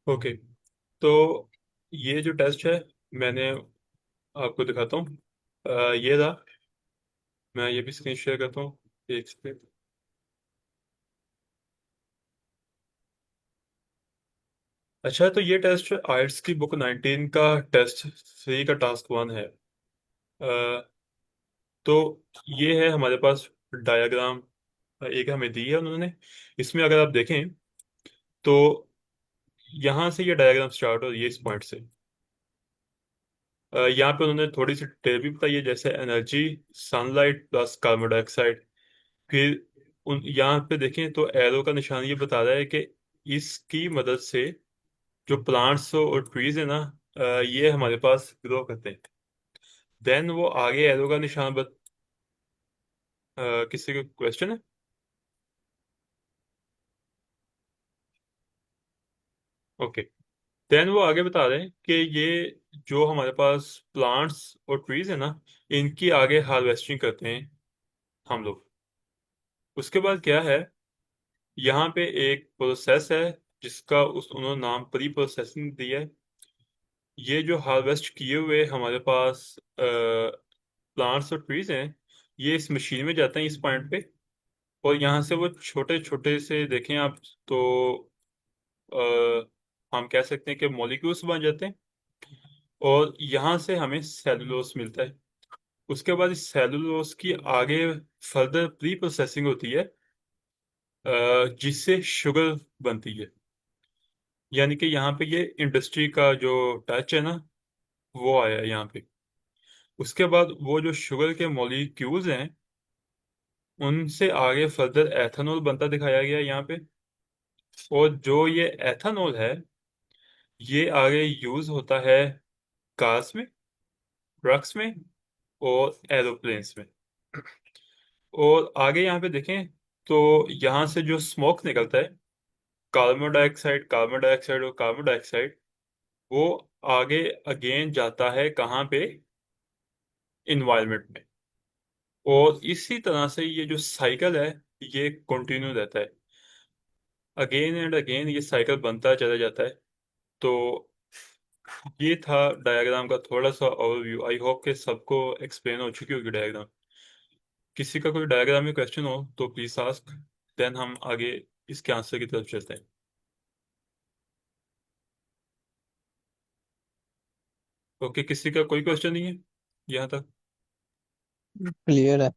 Okay. तो ये जो टेस्ट है, मैंने आपको दिखाता हूँ। ये रहा। मैं ये भी स्क्रीन शेयर करता हूँ। एक सेकेंड। अच्छा, तो ये टेस्ट आयट्स की बुक 19 का टेस्ट 3 का टास्क 1 है। अ, तो ये है हमारे पास डायग्राम। एक हमें दी है उन्होंने। इसमें अगर आप देखें तो यहाँ से ये डायग्राम स्टार्ट हो रही है इस पॉइंट से। यहाँ पे उन्होंने थोड़ी सी डिटेल भी बताई है, जैसे energy, sunlight plus carbon dioxide. फिर यहाँ पे देखें तो एरो का निशान ये बता रहा है कि इसकी मदद से जो प्लांट्स और ट्रीज है ना, ये हमारे पास ग्रो करते हैं। देन वो आगे एरो का निशान किसी का क्वेश्चन है? ओके। देन वो आगे बता रहे हैं कि ये जो हमारे पास प्लांट्स और ट्रीज है ना, इनकी आगे हार्वेस्टिंग करते हैं हम लोग। उसके बाद क्या है, यहाँ पे एक प्रोसेस है जिसका उस उन्होंने नाम प्री प्रोसेसिंग दिया है। ये जो हार्वेस्ट किए हुए हमारे पास प्लांट्स और ट्रीज हैं, ये इस मशीन में जाते हैं इस पॉइंट पे। और यहाँ से वो छोटे छोटे से देखें आप तो हम कह सकते हैं कि मॉलिक्यूल्स बन जाते हैं। और यहाँ से हमें सेलुलोस मिलता है। उसके बाद इस सेलुलोस की आगे फर्दर प्री प्रोसेसिंग होती है, जिससे शुगर बनती है। यानी कि यहाँ पे ये इंडस्ट्री का जो टच है ना, वो आया है यहाँ पे। उसके बाद वो जो शुगर के मॉलिक्यूल्स हैं, उनसे आगे फर्दर एथेनॉल बनता दिखाया गया है यहाँ पे। और जो ये एथेनॉल है, ये आगे यूज होता है कार्स में, ट्रक्स में और एरोप्लेन्स में। और आगे यहाँ पे देखें तो यहाँ से जो स्मोक निकलता है, कार्बन डाइऑक्साइड और कार्बन डाइऑक्साइड, वो आगे अगेन जाता है कहाँ पे? इन्वायरमेंट में। और इसी तरह से ये जो साइकिल है, ये कंटिन्यू रहता है। अगेन एंड अगेन ये साइकिल बनता चला जाता है। तो ये था डायग्राम का थोड़ा सा ओवरव्यू। आई होप कि सबको एक्सप्लेन हो चुकी होगी डायग्राम। किसी का कोई डायग्राम में क्वेश्चन हो तो प्लीज आस्क। देन हम आगे इसके आंसर की तरफ चलते हैं। ओके, किसी का कोई क्वेश्चन नहीं है यहाँ तक? क्लियर है।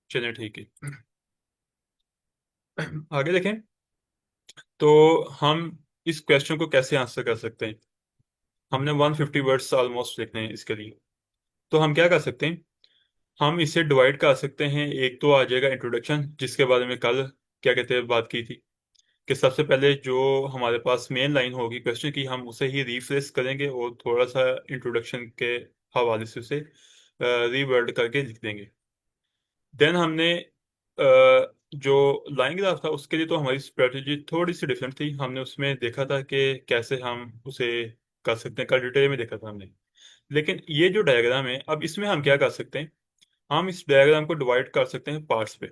चलिए ठीक है। आगे देखें तो हम इस क्वेश्चन को कैसे आंसर कर सकते हैं। हमने 150 वर्ड्स ऑलमोस्ट लिखने हैं इसके लिए। तो हम क्या कर सकते हैं, हम इसे डिवाइड कर सकते हैं। एक तो आ जाएगा इंट्रोडक्शन, जिसके बारे में कल क्या कहते हैं बात की थी, कि सबसे पहले जो हमारे पास मेन लाइन होगी क्वेश्चन की, हम उसे ही रिफ्रेश करेंगे और थोड़ा सा इंट्रोडक्शन के हवाले से उसे रीवर्ड करके लिख देंगे। देन हमने जो लाइन ग्राफ था उसके लिए तो हमारी स्ट्रेटेजी थोड़ी सी डिफरेंट थी। हमने उसमें देखा था कि कैसे हम उसे कर सकते हैं, कल डिटेल में देखा था हमने। लेकिन ये जो डायग्राम है, अब इसमें हम क्या कर सकते हैं, हम इस डायग्राम को डिवाइड कर सकते हैं पार्ट्स पे।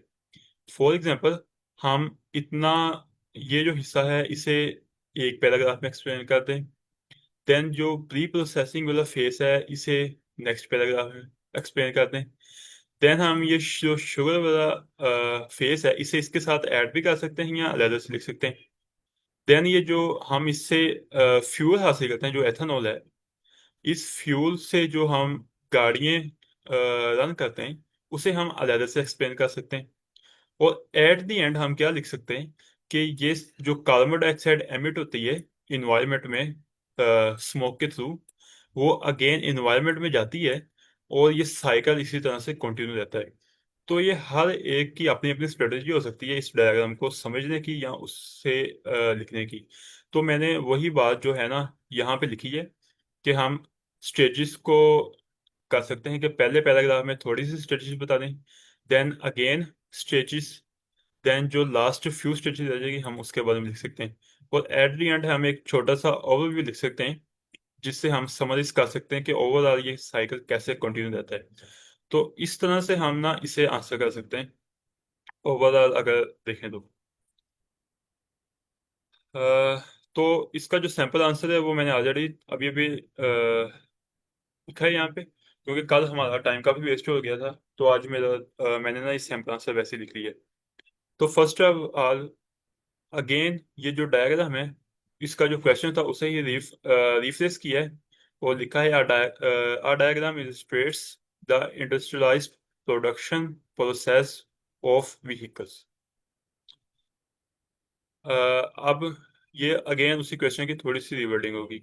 फॉर एग्जांपल, हम इतना ये जो हिस्सा है इसे एक पैराग्राफ में एक्सप्लेन कर दें। देन जो प्री प्रोसेसिंग वाला फेस है, इसे नेक्स्ट पैराग्राफ में एक्सप्लेन कर दें। देन हम ये जो शुगर वाला फेस है, इसे इसके साथ ऐड भी कर सकते हैं या अलग से लिख सकते हैं। देन ये जो हम इससे फ्यूल हासिल करते हैं, जो एथेनॉल है, इस फ्यूल से जो हम गाड़ियाँ रन करते हैं, उसे हम अलग से एक्सप्लेन कर सकते हैं। और एट द एंड हम क्या लिख सकते हैं कि ये जो कार्बन डाइऑक्साइड एमिट होती है इन्वायरमेंट में स्मोक के थ्रू, वो अगेन इन्वायरमेंट में जाती है। और ये साइकिल इसी तरह से कंटिन्यू रहता है। तो ये हर एक की अपनी अपनी स्ट्रेटेजी हो सकती है इस डायग्राम को समझने की या उससे लिखने की। तो मैंने वही बात जो है ना यहाँ पे लिखी है, कि हम स्टेजेस को कर सकते हैं कि पहले पैराग्राफ में थोड़ी सी स्ट्रेटेजी बता दें, देन अगेन स्टेजेस, देन जो लास्ट फ्यू स्टेजेस रह जाएगी हम उसके बारे में लिख सकते हैं। और एट द एंड हम एक छोटा सा ओवरव्यू लिख सकते हैं, जिससे हम समराइज कर सकते हैं कि ओवरऑल ये साइकिल कैसे कंटिन्यू रहता है। तो इस तरह से हम ना इसे आंसर कर सकते हैं ओवरऑल अगर देखें तो। तो इसका जो सैंपल आंसर है वो मैंने ऑलरेडी अभी अभी लिखा है यहाँ पे, क्योंकि कल हमारा टाइम काफी वेस्ट हो गया था। तो आज मेरा मैंने ना इस सैंपल आंसर वैसे ही लिख लिया है। तो फर्स्ट ऑफ ऑल, अगेन ये जो डायग्राम है, इसका जो क्वेश्चन था उसे ही रिफ्रेश किया है और लिखा है a diagram illustrates the industrialised production process of vehicles. अब ये अगेन उसी क्वेश्चन की थोड़ी सी रिवर्डिंग होगी।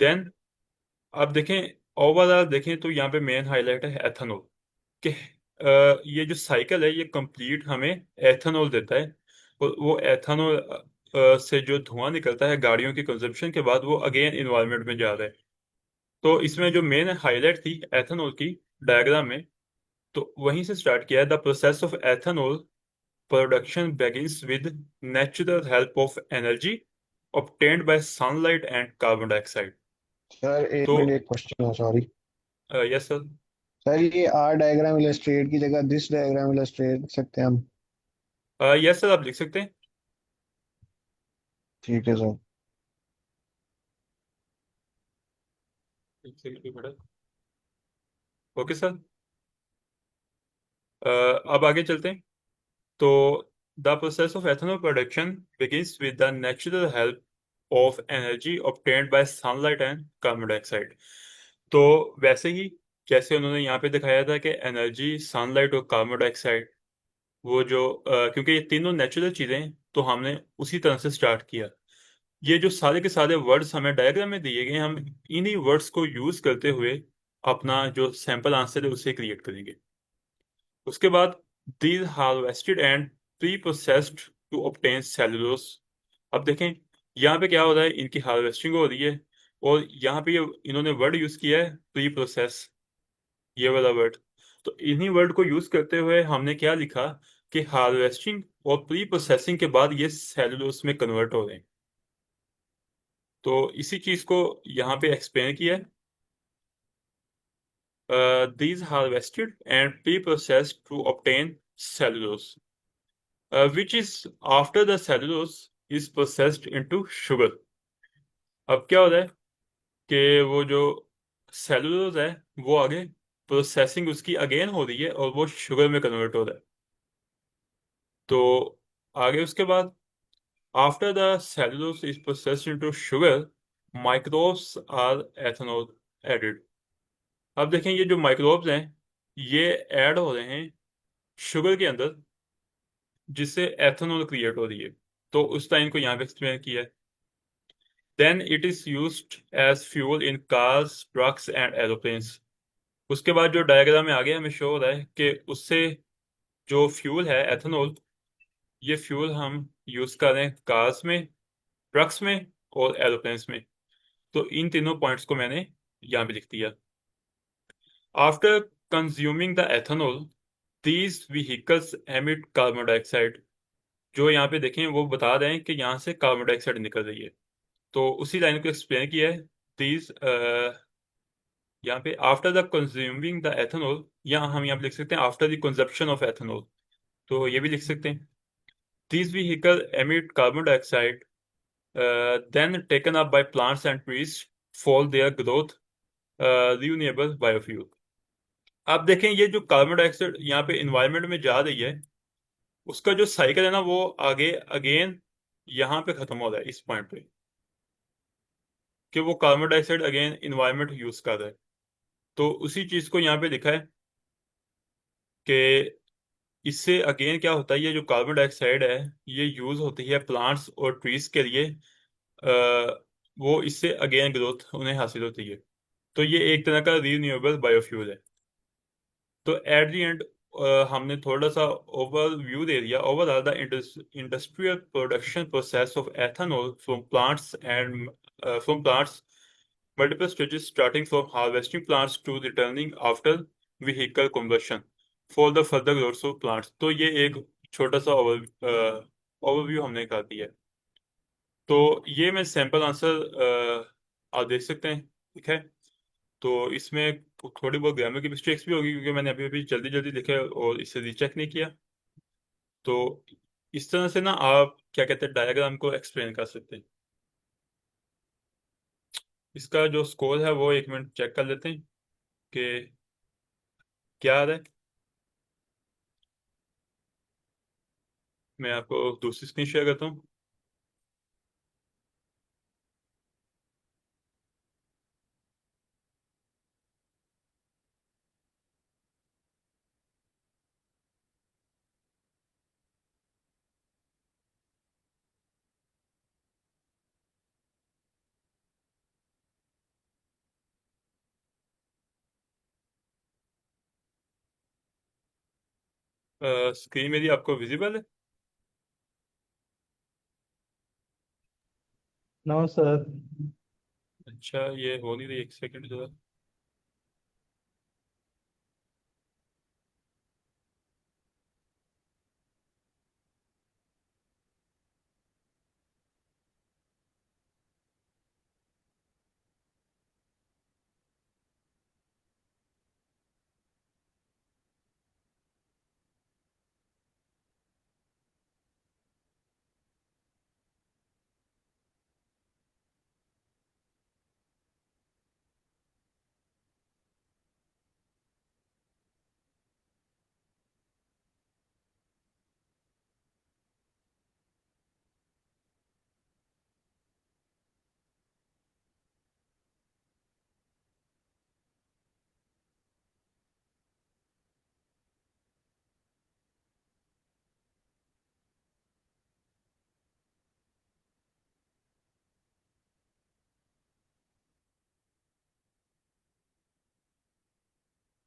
देन आप देखें, ओवरऑल देखें तो यहाँ पे मेन हाईलाइट है एथेनॉल कि ये जो साइकिल है ये कंप्लीट हमें एथेनॉल देता है। और वो एथेनॉल से जो धुआं निकलता है गाड़ियों की कंजप्शन के बाद, वो अगेन इन्वायरमेंट में जा रहा है। तो इसमें जो मेन हाईलाइट थी एथेनॉल की डायग्राम में, तो वहीं से स्टार्ट किया है। The process of ethanol production begins with natural help of energy obtained by sunlight and carbon dioxide। Sir एक तो मिनट, एक क्वेश्चन है, सॉरी। Yes sir. सर ये आर डायग्राम इलस्ट्रेट की जगह दिस डायग्राम इलस्ट्रेट लिख सकते हैं हम? यस सर, आप लिख सकते हैं। ठीक है सर। एक सेकंड भी पड़ा। Okay sir. अब आगे चलते हैं। तो the process of ethanol production begins with the natural help of energy obtained by sunlight and carbon dioxide। तो वैसे ही जैसे उन्होंने यहाँ पे दिखाया था कि एनर्जी, सनलाइट और कार्बन डाइऑक्साइड, वो जो क्योंकि ये तीनों नेचुरल चीजें हैं, तो हमने उसी तरह से स्टार्ट किया। ये जो सारे के सारे वर्ड्स हमें डायग्राम में दिए गए, हम इन्हीं वर्ड्स को यूज करते हुए अपना जो सैंपल आंसर है उसे क्रिएट करेंगे। उसके बाद these harvested and pre processed to obtain cellulose. अब देखें यहाँ पे क्या हो रहा है, इनकी हार्वेस्टिंग हो रही है। और यहाँ पे इन्होंने वर्ड यूज किया है प्री प्रोसेस, ये वाला वर्ड। तो इन्हीं वर्ड को यूज करते हुए हमने क्या लिखा कि हार्वेस्टिंग और प्री प्रोसेसिंग के बाद ये सेलुलोस में कन्वर्ट हो रहे हैं। तो इसी चीज को यहाँ पे एक्सप्लेन किया है। These harvested and pre-processed to obtain cellulose, which is after the cellulose is processed into sugar। अब क्या हो रहा है कि वो जो सेलुलोज है, वो आगे प्रोसेसिंग उसकी अगेन हो रही है और वो शुगर में कन्वर्ट हो रहा है। तो आगे उसके बाद after the cellulose is processed into sugar, microbes are ethanol added। अब देखें ये जो माइक्रोब्स हैं, ये ऐड हो रहे हैं शुगर के अंदर, जिससे एथेनॉल क्रिएट हो रही है। तो उस टाइम को यहाँ पे एक्सप्लेन किया है। Then it is used as fuel in cars, trucks and aeroplanes. उसके बाद जो डायग्राम में आगे हमें शो हो रहा है कि उससे जो फ्यूल है एथेनॉल, ये फ्यूल हम यूज कर रहे हैं कार्स में, ट्रक्स में और एरोप्लेन्स में। तो इन तीनों पॉइंट्स को मैंने यहाँ पे लिख दिया। After consuming the ethanol, these vehicles emit carbon dioxide. जो यहाँ पे देखें वो बता रहे हैं कि यहाँ से कार्बन डाइऑक्साइड निकल रही है। तो उसी लाइन को एक्सप्लेन किया है। दीज यहाँ पे after the consuming the ethanol, या हम यहाँ पे लिख सकते हैं after the consumption of ethanol, तो ये भी लिख सकते हैं। These vehicle emit carbon dioxide then taken up by plants and trees for their growth, renewable biofuel. आप देखें ये जो कार्बन डाइऑक्साइड यहाँ पे इन्वायरमेंट में जा रही है, उसका जो साइकिल है ना, वो आगे अगेन यहाँ पे खत्म हो रहा है इस पॉइंट पे, कि वो carbon dioxide again environment use कर रहा है। तो उसी चीज को यहाँ पे लिखा है कि इससे अगेन क्या होता है, ये जो कार्बन डाइऑक्साइड है ये यूज होती है प्लांट्स और ट्रीज के लिए। वो इससे अगेन ग्रोथ उन्हें हासिल होती है। तो ये एक तरह का रीन्यूएबल बायोफ्यूल है। तो एट द एंड हमने थोड़ा सा ओवरव्यू दे दिया। Overall the industrial production process of ethanol from plants and from plants, multiple stages starting from harvesting plants to returning after vehicle combustion for the further growth of plants। तो ये एक छोटा सा overview हमने कर दिया है। तो ये मैं सैंपल आंसर आप देख सकते हैं, ठीक है। तो इसमें थोड़ी बहुत ग्रामर की मिस्टेक्स भी होगी, क्योंकि मैंने अभी अभी जल्दी जल्दी लिखा है और इसे रीचेक नहीं किया। तो इस तरह से ना आप क्या कहते हैं डायग्राम को एक्सप्लेन कर सकते हैं। इसका जो स्कोर है वो 1 मिनट चेक कर लेते हैं कि क्या आ रहा है। मैं आपको दूसरी स्क्रीन शेयर करता हूँ। स्क्रीन मेरी आपको विजिबल है? No sir. अच्छा, ये हो नहीं रही, एक सेकंड जरा।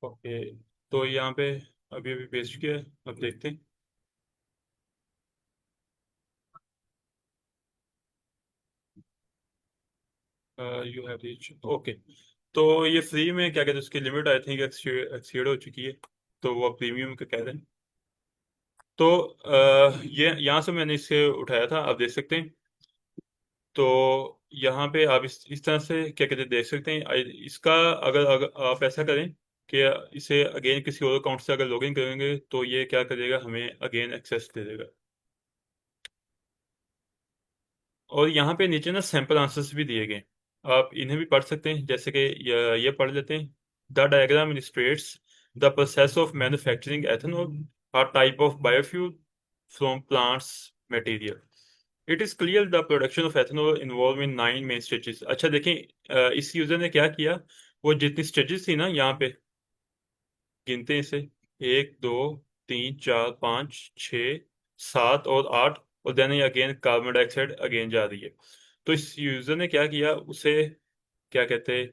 ओके, तो यहाँ पे अभी अभी भेज चुके हैं, अब देखते हैं। You have reach, okay. तो ये फ्री में क्या कहते हैं, उसकी लिमिट आई थिंक एक्सीड हो चुकी है, तो वो प्रीमियम का कह रहे हैं। तो ये यहाँ से मैंने इसे उठाया था, आप देख सकते हैं। तो यहाँ पे आप इस तरह से क्या कहते हैं देख सकते हैं। इसका अगर आप ऐसा करें कि इसे अगेन किसी और अकाउंट से अगर लॉगिन करेंगे तो ये क्या करेगा, हमें अगेन एक्सेस दे देगा। और यहाँ पे नीचे ना सैंपल आंसर्स भी दिए गए, आप इन्हें भी पढ़ सकते हैं। जैसे कि ये पढ़ लेते हैं। The diagram illustrates the process of manufacturing ethanol, a type of biofuel from plants material. It is clear the production of ethanol involved in 9 main stages. अच्छा देखें, इस यूजर ने क्या किया, वो जितनी स्टेजेस थी ना यहाँ पे, गिनते हैं इसे, 1 2 3 4 5 6 7 और 8, और then again carbon dioxide again जा रही है। तो इस यूजर ने क्या किया, उसे क्या कहते हैं,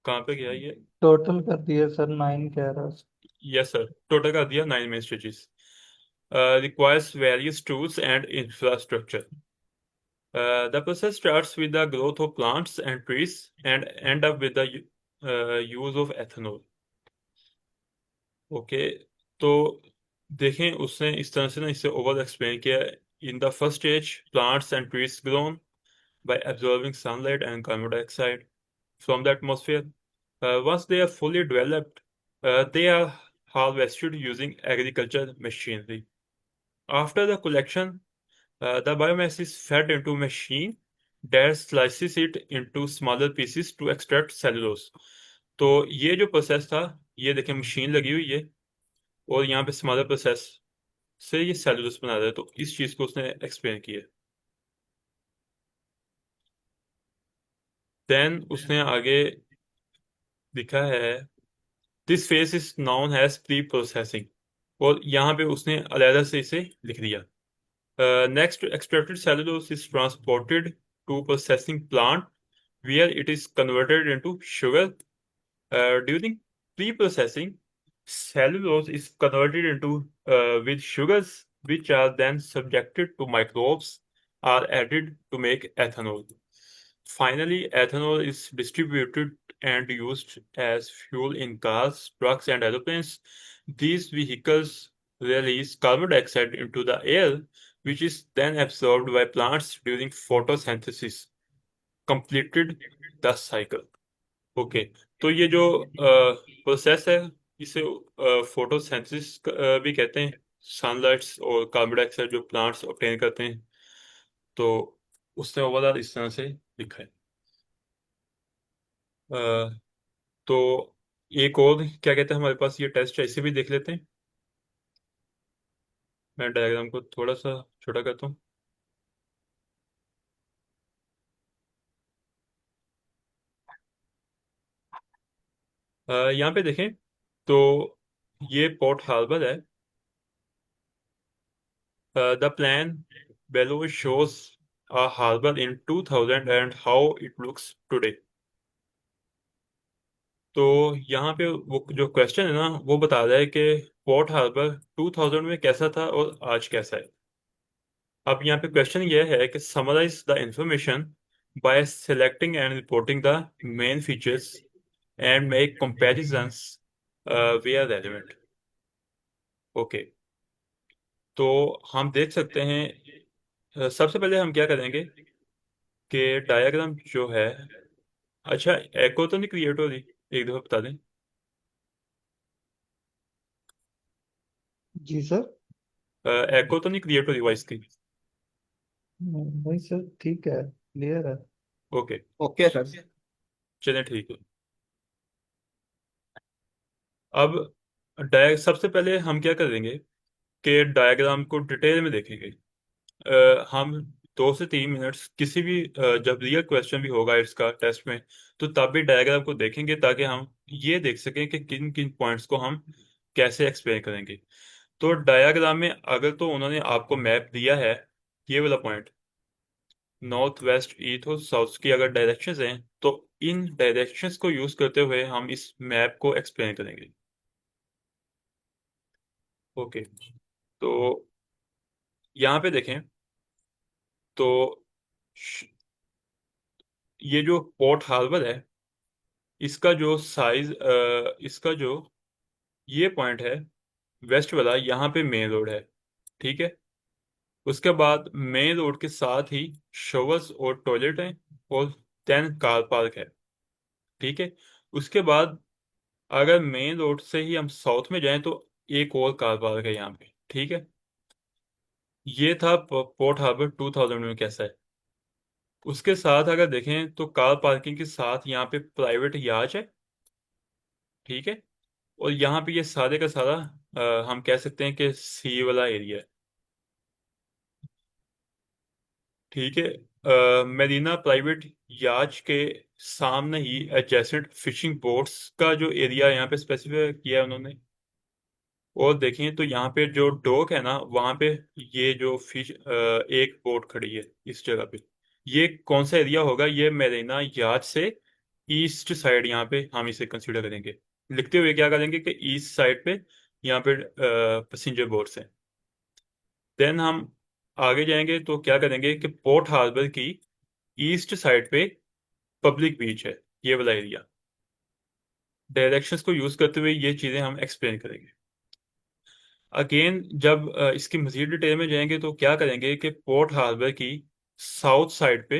कहाँ पे गया ये? टोटल कर दिए सर, 9 कह रहा है। यस सर, टोटल कर दिया 9 main stages। Requires various tools and infrastructure. The process starts with the growth of plants and trees and end up with the use of ethanol. Okay, तो देखें उसने इस तरह से ना इसे ओवर एक्सप्लेन किया। In the first stage plants and trees grown by absorbing sunlight and carbon dioxide from the atmosphere. Once they are fully developed, they are harvested using agriculture machinery. After the collection, the biomass is fed into a machine that slices it into smaller pieces to extract cellulose. तो ये जो process था, ये देखें machine लगी हुई है, और यहाँ पे स्मॉलर प्रोसेस से ये सेलुलोस बना रहा है। तो इस चीज को उसने एक्सप्लेन किया। देन उसने आगे लिखा है, this phase is known as pre processing, और यहाँ पे उसने अलहदा से इसे लिख दिया। Next, extracted cellulose is transported to processing plant where it is converted into sugar. During pre-processing, cellulose is converted into with sugars which are then subjected to microbes, are added to make ethanol. Finally, ethanol is distributed and used as fuel in cars, trucks, and aeroplanes. These vehicles release carbon dioxide into the air, which is then absorbed by plants during photosynthesis. Completed the cycle. Okay, तो ये जो process है, इसे photosynthesis भी कहते हैं। Sunlights और carbon dioxide जो प्लांट्स ऑब्टेन करते हैं। तो उसने ओवरऑल इस तरह से लिखा है। अ, तो एक और क्या कहते हैं, हमारे पास ये टेस्ट है, इसे भी देख लेते हैं। मैं डायग्राम को थोड़ा सा छोटा करता हूँ। यहाँ पे देखें तो ये पोर्ट हार्बर है। The plan below shows a harbor in 2000 and how it looks today। तो यहाँ पे वो जो क्वेश्चन है ना, वो बता रहा है कि पोर्ट हार्बर 2000 में कैसा था और आज कैसा है। अब यहाँ पे क्वेश्चन ये है कि summarise the information by selecting and reporting the main features and make comparisons where relevant. Okay, तो हम देख सकते हैं, सबसे पहले हम क्या करेंगे कि डायग्राम जो है, अच्छा एको तो नहीं क्रिएट हो रही, एक दफा बता दें। जी सर। एको तो नहीं क्रिएट हो रही वॉइस की। नहीं सर, ठीक है, क्लियर है। Okay, okay sir. चलें ठीक है। अब सबसे पहले हम क्या करेंगे कि डायग्राम को डिटेल में देखेंगे। हम 2 से 3 मिनट्स किसी भी जब रियल क्वेश्चन भी होगा इसका टेस्ट में, तो तब भी डायग्राम को देखेंगे ताकि हम ये देख सकें कि किन किन पॉइंट्स को हम कैसे एक्सप्लेन करेंगे। तो डायग्राम में अगर तो उन्होंने आपको मैप दिया है, ये वाला पॉइंट नॉर्थ वेस्ट ईस्ट और साउथ की अगर डायरेक्शंस हैं, तो इन डायरेक्शंस को यूज करते हुए हम इस मैप को एक्सप्लेन करेंगे। ओके, तो यहाँ पे देखें तो श- ये जो पोर्ट हार्बर है, इसका जो साइज, इसका जो ये पॉइंट है वेस्ट वाला, यहाँ पे मेन रोड है। ठीक है, उसके बाद मेन रोड के साथ ही शॉवर्स और टॉयलेट हैं और 10 कार पार्क है। ठीक है, उसके बाद अगर मेन रोड से ही हम साउथ में जाएं तो एक और कार पार्क है यहाँ पे। ठीक है, ये था पोर्ट हार्बर 2000 में कैसा है। उसके साथ अगर देखें तो कार पार्किंग के साथ यहाँ पे प्राइवेट याच है। ठीक है, और यहाँ पे ये सारे का सारा हम कह सकते हैं कि सी वाला एरिया है। ठीक है, मेरीना प्राइवेट याच के सामने ही एडजेसेंट फिशिंग बोट्स का जो एरिया यहाँ पे स्पेसिफाई किया है उन्होंने। और देखें तो यहाँ पे जो डॉक है ना, वहाँ पे ये जो फिश एक बोट खड़ी है इस जगह पे, ये कौन सा एरिया होगा, ये मेरीना याच से ईस्ट साइड यहाँ पे हम इसे कंसीडर करेंगे। लिखते हुए क्या करेंगे कि ईस्ट साइड पे यहाँ पे पैसेंजर बोट्स हैं। देन हम आगे जाएंगे तो क्या करेंगे कि पोर्ट हार्बर की ईस्ट साइड पे पब्लिक बीच है, ये वाला एरिया। डायरेक्शंस को यूज करते हुए ये चीजें हम एक्सप्लेन करेंगे। अगेन जब इसकी मजीद डिटेल में जाएंगे तो क्या करेंगे कि पोर्ट हार्बर की साउथ साइड पे,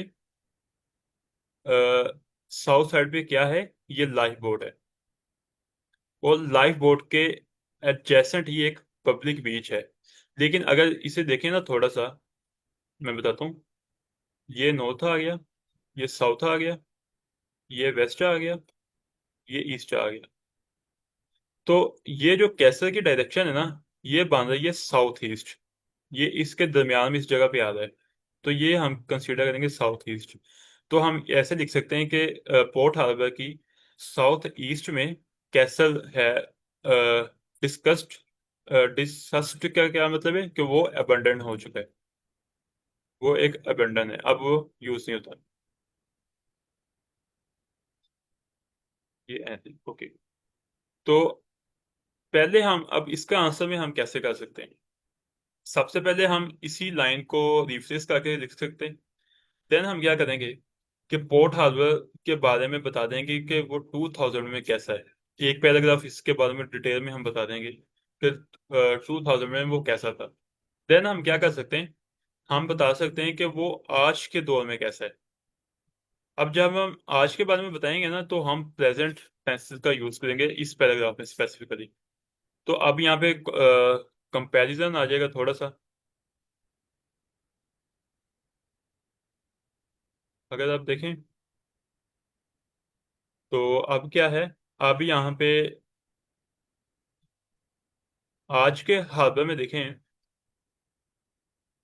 साउथ साइड पे क्या है, ये लाइफ बोट है। और लाइफ बोट के एडजेसेंट ही एक पब्लिक बीच है। लेकिन अगर इसे देखें ना थोड़ा सा, मैं बताता हूँ, ये नॉर्थ आ गया, ये साउथ आ गया, ये वेस्ट आ गया, ये ईस्ट आ गया। तो ये जो कैसल की डायरेक्शन है ना, ये बन रही है साउथ ईस्ट। ये इसके दरमियान में इस जगह पे आ रहा है, तो ये हम कंसीडर करेंगे साउथ ईस्ट। तो हम ऐसे लिख सकते हैं कि पोर्ट हार्बर की साउथ ईस्ट में कैसल है। डिस्कस्ड, डिस्कस्ड का क्या मतलब है कि वो अबंडन हो चुका है, वो एक अबंडन है, अब वो यूज नहीं होता। ये ऐसे ओके। तो पहले हम अब इसका आंसर में हम कैसे कर सकते हैं। सबसे पहले हम इसी लाइन को रिफ्रेश करके लिख सकते हैं। देन हम क्या करेंगे कि पोर्ट हार्बर के बारे में बता देंगे कि वो 2000 में कैसा है। एक पैराग्राफ इसके बारे में डिटेल में हम बता देंगे कि 2000 में वो कैसा था। देन हम क्या कर सकते हैं, हम बता सकते हैं कि वो आज के दौर में कैसा है। अब जब हम आज के बारे में बताएंगे ना, तो हम प्रेजेंट टेंस का यूज करेंगे इस पैराग्राफ में स्पेसिफिकली। तो अब यहाँ पे कंपैरिजन आ जाएगा थोड़ा सा। अगर आप देखें तो अब क्या है, अब यहाँ पे आज के हार्बर में देखें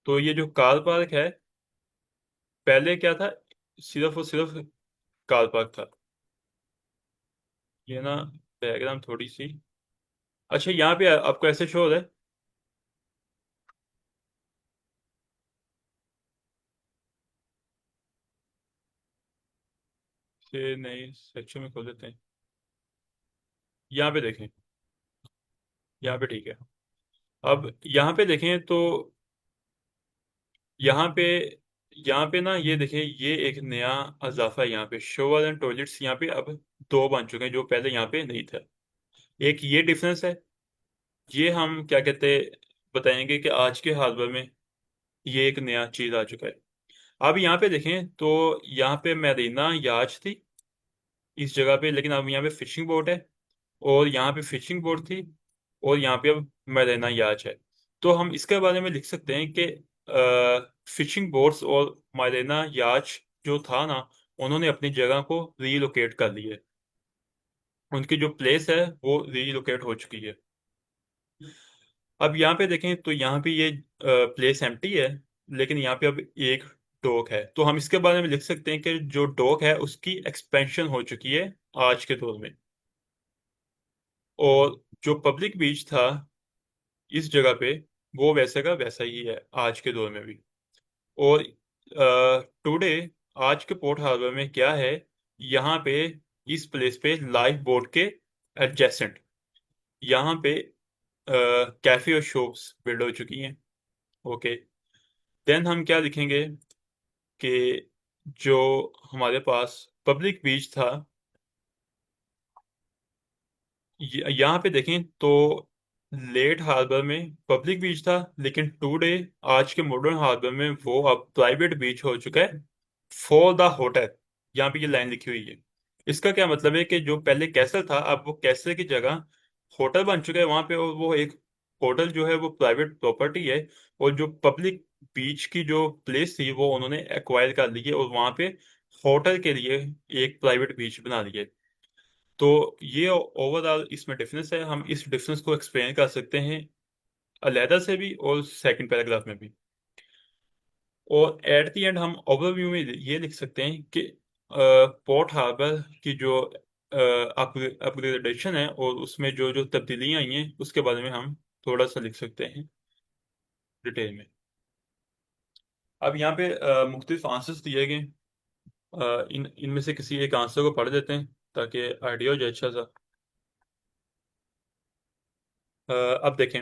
तो ये जो कार पार्क है, पहले क्या था, सिर्फ और सिर्फ कार पार्क था। ये ना डायग्राम थोड़ी सी, अच्छा यहाँ पे आपको ऐसे शो हो रहा है कि नहीं, सेक्शन में खोल देते हैं, यहाँ पे देखें, यहाँ पे ठीक है। अब यहाँ पे देखें तो यहाँ पे यहाँ पे ना ये देखें, ये एक नया अजाफा है यहाँ पे, शोवर एंड टॉयलेट्स यहाँ पे अब दो बन चुके हैं जो पहले यहाँ पे नहीं था। एक ये डिफरेंस है, ये हम क्या कहते बताएंगे कि आज के हार्बर में ये एक नया चीज आ चुका है। अब यहाँ पे देखें तो यहाँ पे मैरीना याच थी इस जगह पे, लेकिन अब यहाँ पे फिशिंग बोट है, और यहाँ पे फिशिंग बोट थी, और यहाँ पे अब मैरीना याच है। तो हम इसके बारे में लिख सकते हैं कि फिशिंग बोट्स और मैरीना याच जो था ना, उन्होंने अपनी जगह को रीलोकेट कर ली है, उनकी जो प्लेस है वो रीलोकेट हो चुकी है। अब यहाँ पे देखें तो यहाँ पे ये प्लेस एम्प्टी है, लेकिन यहाँ पे अब एक डॉक है, तो हम इसके बारे में लिख सकते हैं कि जो डॉक है उसकी एक्सपेंशन हो चुकी है आज के दौर में, और जो पब्लिक बीच था इस जगह पे वो वैसे का वैसा ही है आज के दौर में भी। और टुडे आज के पोर्ट हार्बर में क्या है, यहाँ पे इस प्लेस पे लाइफ बोट के एडजेसेंट यहाँ पे कैफे और शॉप्स बिल्ड हो चुकी हैं। ओके, देन हम क्या लिखेंगे कि जो हमारे पास पब्लिक बीच था, यहाँ पे देखें तो लेट हार्बर में पब्लिक बीच था, लेकिन टुडे आज के मॉडर्न हार्बर में वो अब प्राइवेट बीच हो चुका है फॉर द होटल। यहाँ पे ये लाइन लिखी हुई है, इसका क्या मतलब है कि जो पहले कैसल था अब वो कैसल की जगह होटल बन चुका है वहां पे, और वो एक होटल जो है वो प्राइवेट प्रॉपर्टी है, और जो पब्लिक बीच की जो प्लेस थी वो उन्होंने एक्वायर कर ली है, और वहां पे होटल के लिए एक प्राइवेट बीच बना ली है। तो ये ओवरऑल इसमें डिफरेंस है, हम इस डिफरेंस को एक्सप्लेन कर सकते हैं अलहदा से भी और सेकंड पैराग्राफ में भी। और एट द एंड हम ओवरव्यू में ये लिख सकते हैं कि पोर्ट हार्बर की जो अपग्रेडेशन है और उसमें जो जो तब्दीलियां आई हैं उसके बारे में हम थोड़ा सा लिख सकते हैं डिटेल में। अब यहाँ पे मुख्तलिफ आंसर्स दिए गए, इन इनमें से किसी एक आंसर को पढ़ देते हैं ताकि आइडिया हो जाए अच्छा सा। अब देखें,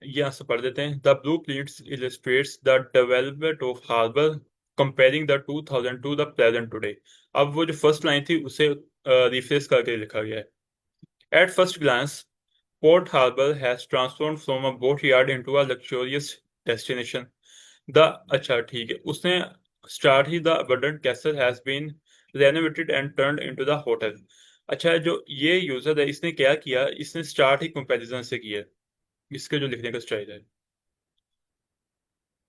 ये आंसर पढ़ देते हैं। The blueprints illustrates the development of harbour comparing the 2000 to the present today. अब वो जो फर्स्ट लाइन थी उसे रिफ्रेश करके लिखा गया है। At first glance port harbour has transformed from a boatyard into a luxurious destination. The अच्छा ठीक है, उसने स्टार्ट ही the abandoned castle has been renovated and turned into the hotel. अच्छा, जो ये यूजर है इसने क्या किया, इसने स्टार्ट ही कंपैरिजन से किया, इसके जो लिखने का स्टाइल है।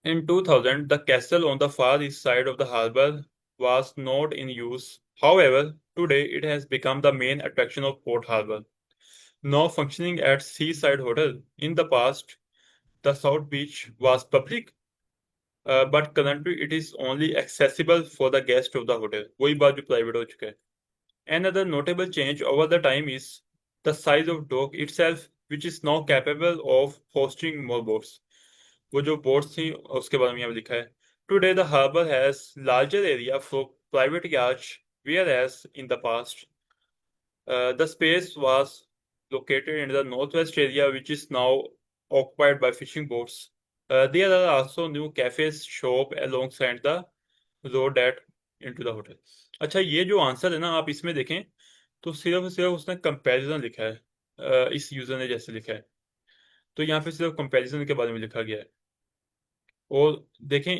In 2000, the castle on the far east side of the harbour was not in use. However, today it has become the main attraction of Port Harbour, now functioning as seaside hotel. In the past, the South Beach was public, but currently it is only accessible for the guests of the hotel. वही बात जो private हो चुका है. Another notable change over the time is the size of dock itself, which is now capable of hosting more boats. वो जो boats थी उसके बारे में यहाँ पे लिखा है। Today the harbour has larger area for private yacht, whereas in the past the space was located in the northwest area which is now occupied by fishing boats. There are also new cafes shop alongside the road that into the hotel. अच्छा, ये जो answer है ना आप इसमें देखें तो सिर्फ और सिर्फ उसने कंपैरिजन लिखा है, इस यूजर ने जैसे लिखा है, तो यहाँ पे सिर्फ कंपैरिजन के बारे में लिखा गया है। और देखें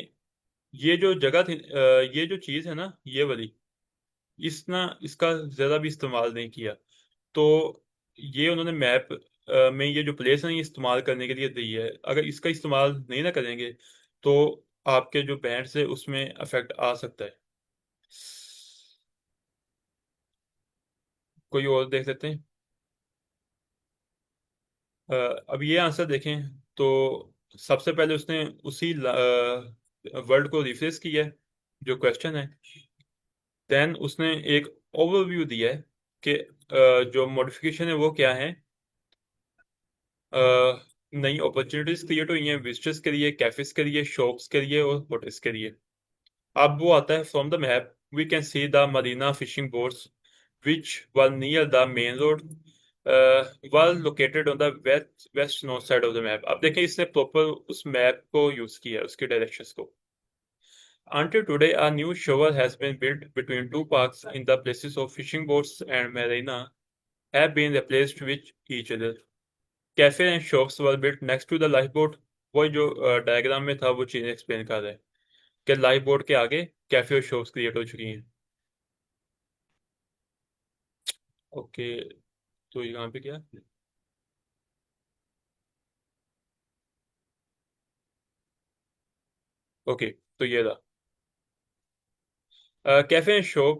ये जो जगह थी, ये जो चीज है ना ये वाली, इसका ज्यादा भी इस्तेमाल नहीं किया, तो ये उन्होंने मैप में ये जो प्लेस है ये इस्तेमाल करने के लिए दी है। अगर इसका इस्तेमाल नहीं ना करेंगे तो आपके जो बैंड्स है उसमें अफेक्ट आ सकता है। कोई और देख लेते हैं। अब ये आंसर देखें तो सबसे पहले उसने उसी वर्ड को रिफ्रेश किया है जो क्वेश्चन है। देन उसने एक ओवरव्यू दिया है कि जो मॉडिफिकेशन है वो क्या है। अ, नई अपॉर्चुनिटीज क्रिएट हुई हैं विजिटर्स के लिए, कैफेज के लिए, शॉप्स के लिए और होटल्स के लिए। अब वो आता है from the map we can see the marina fishing boats which were near the main road were located on the west north side of the map। अब देखें इसने प्रॉपर उस मैप को यूज किया है उसके डायरेक्शंस को। Until today, a new shore has been built between two parks in the places of fishing boats and marina have been replaced with each other। Cafe and shops were built next to the lifeboat। वो जो diagram में था वो चीजें explain कर रहा है कि लाइफ बोट के आगे कैफे और शॉप्स क्रिएट हो चुकी हैं। ओके, तो यहाँ पे क्या। ओके, तो ये था cafe and shop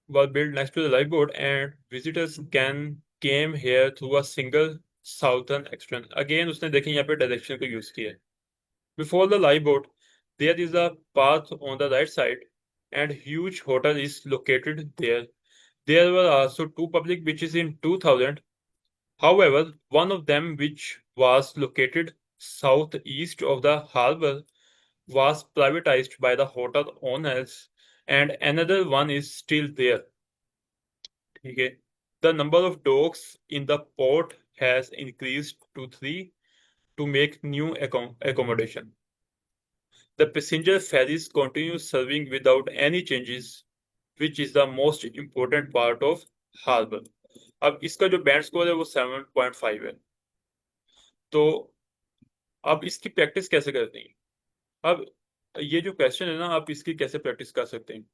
was built next to the lifeboat and visitors can came here through a single southern entrance। Again उसने देखें यहाँ पे डायरेक्शन को यूज किया है। Before the lifeboat there is a path on the right side and huge hotel is located there। There were also two public beaches in 2000। However, one of them which was located southeast of the harbor was privatized by the hotel owners and another one is still there। ठीक है। The number of dogs in the port has increased to 3 to make new accommodation। The passenger ferries continue serving without any changes, which is the most important part of harbor। अब इसका जो band score है वो 7.5 है। तो अब इसकी practice कैसे करते हैं। अब ये जो क्वेश्चन है ना आप इसकी कैसे प्रैक्टिस कर सकते हैं।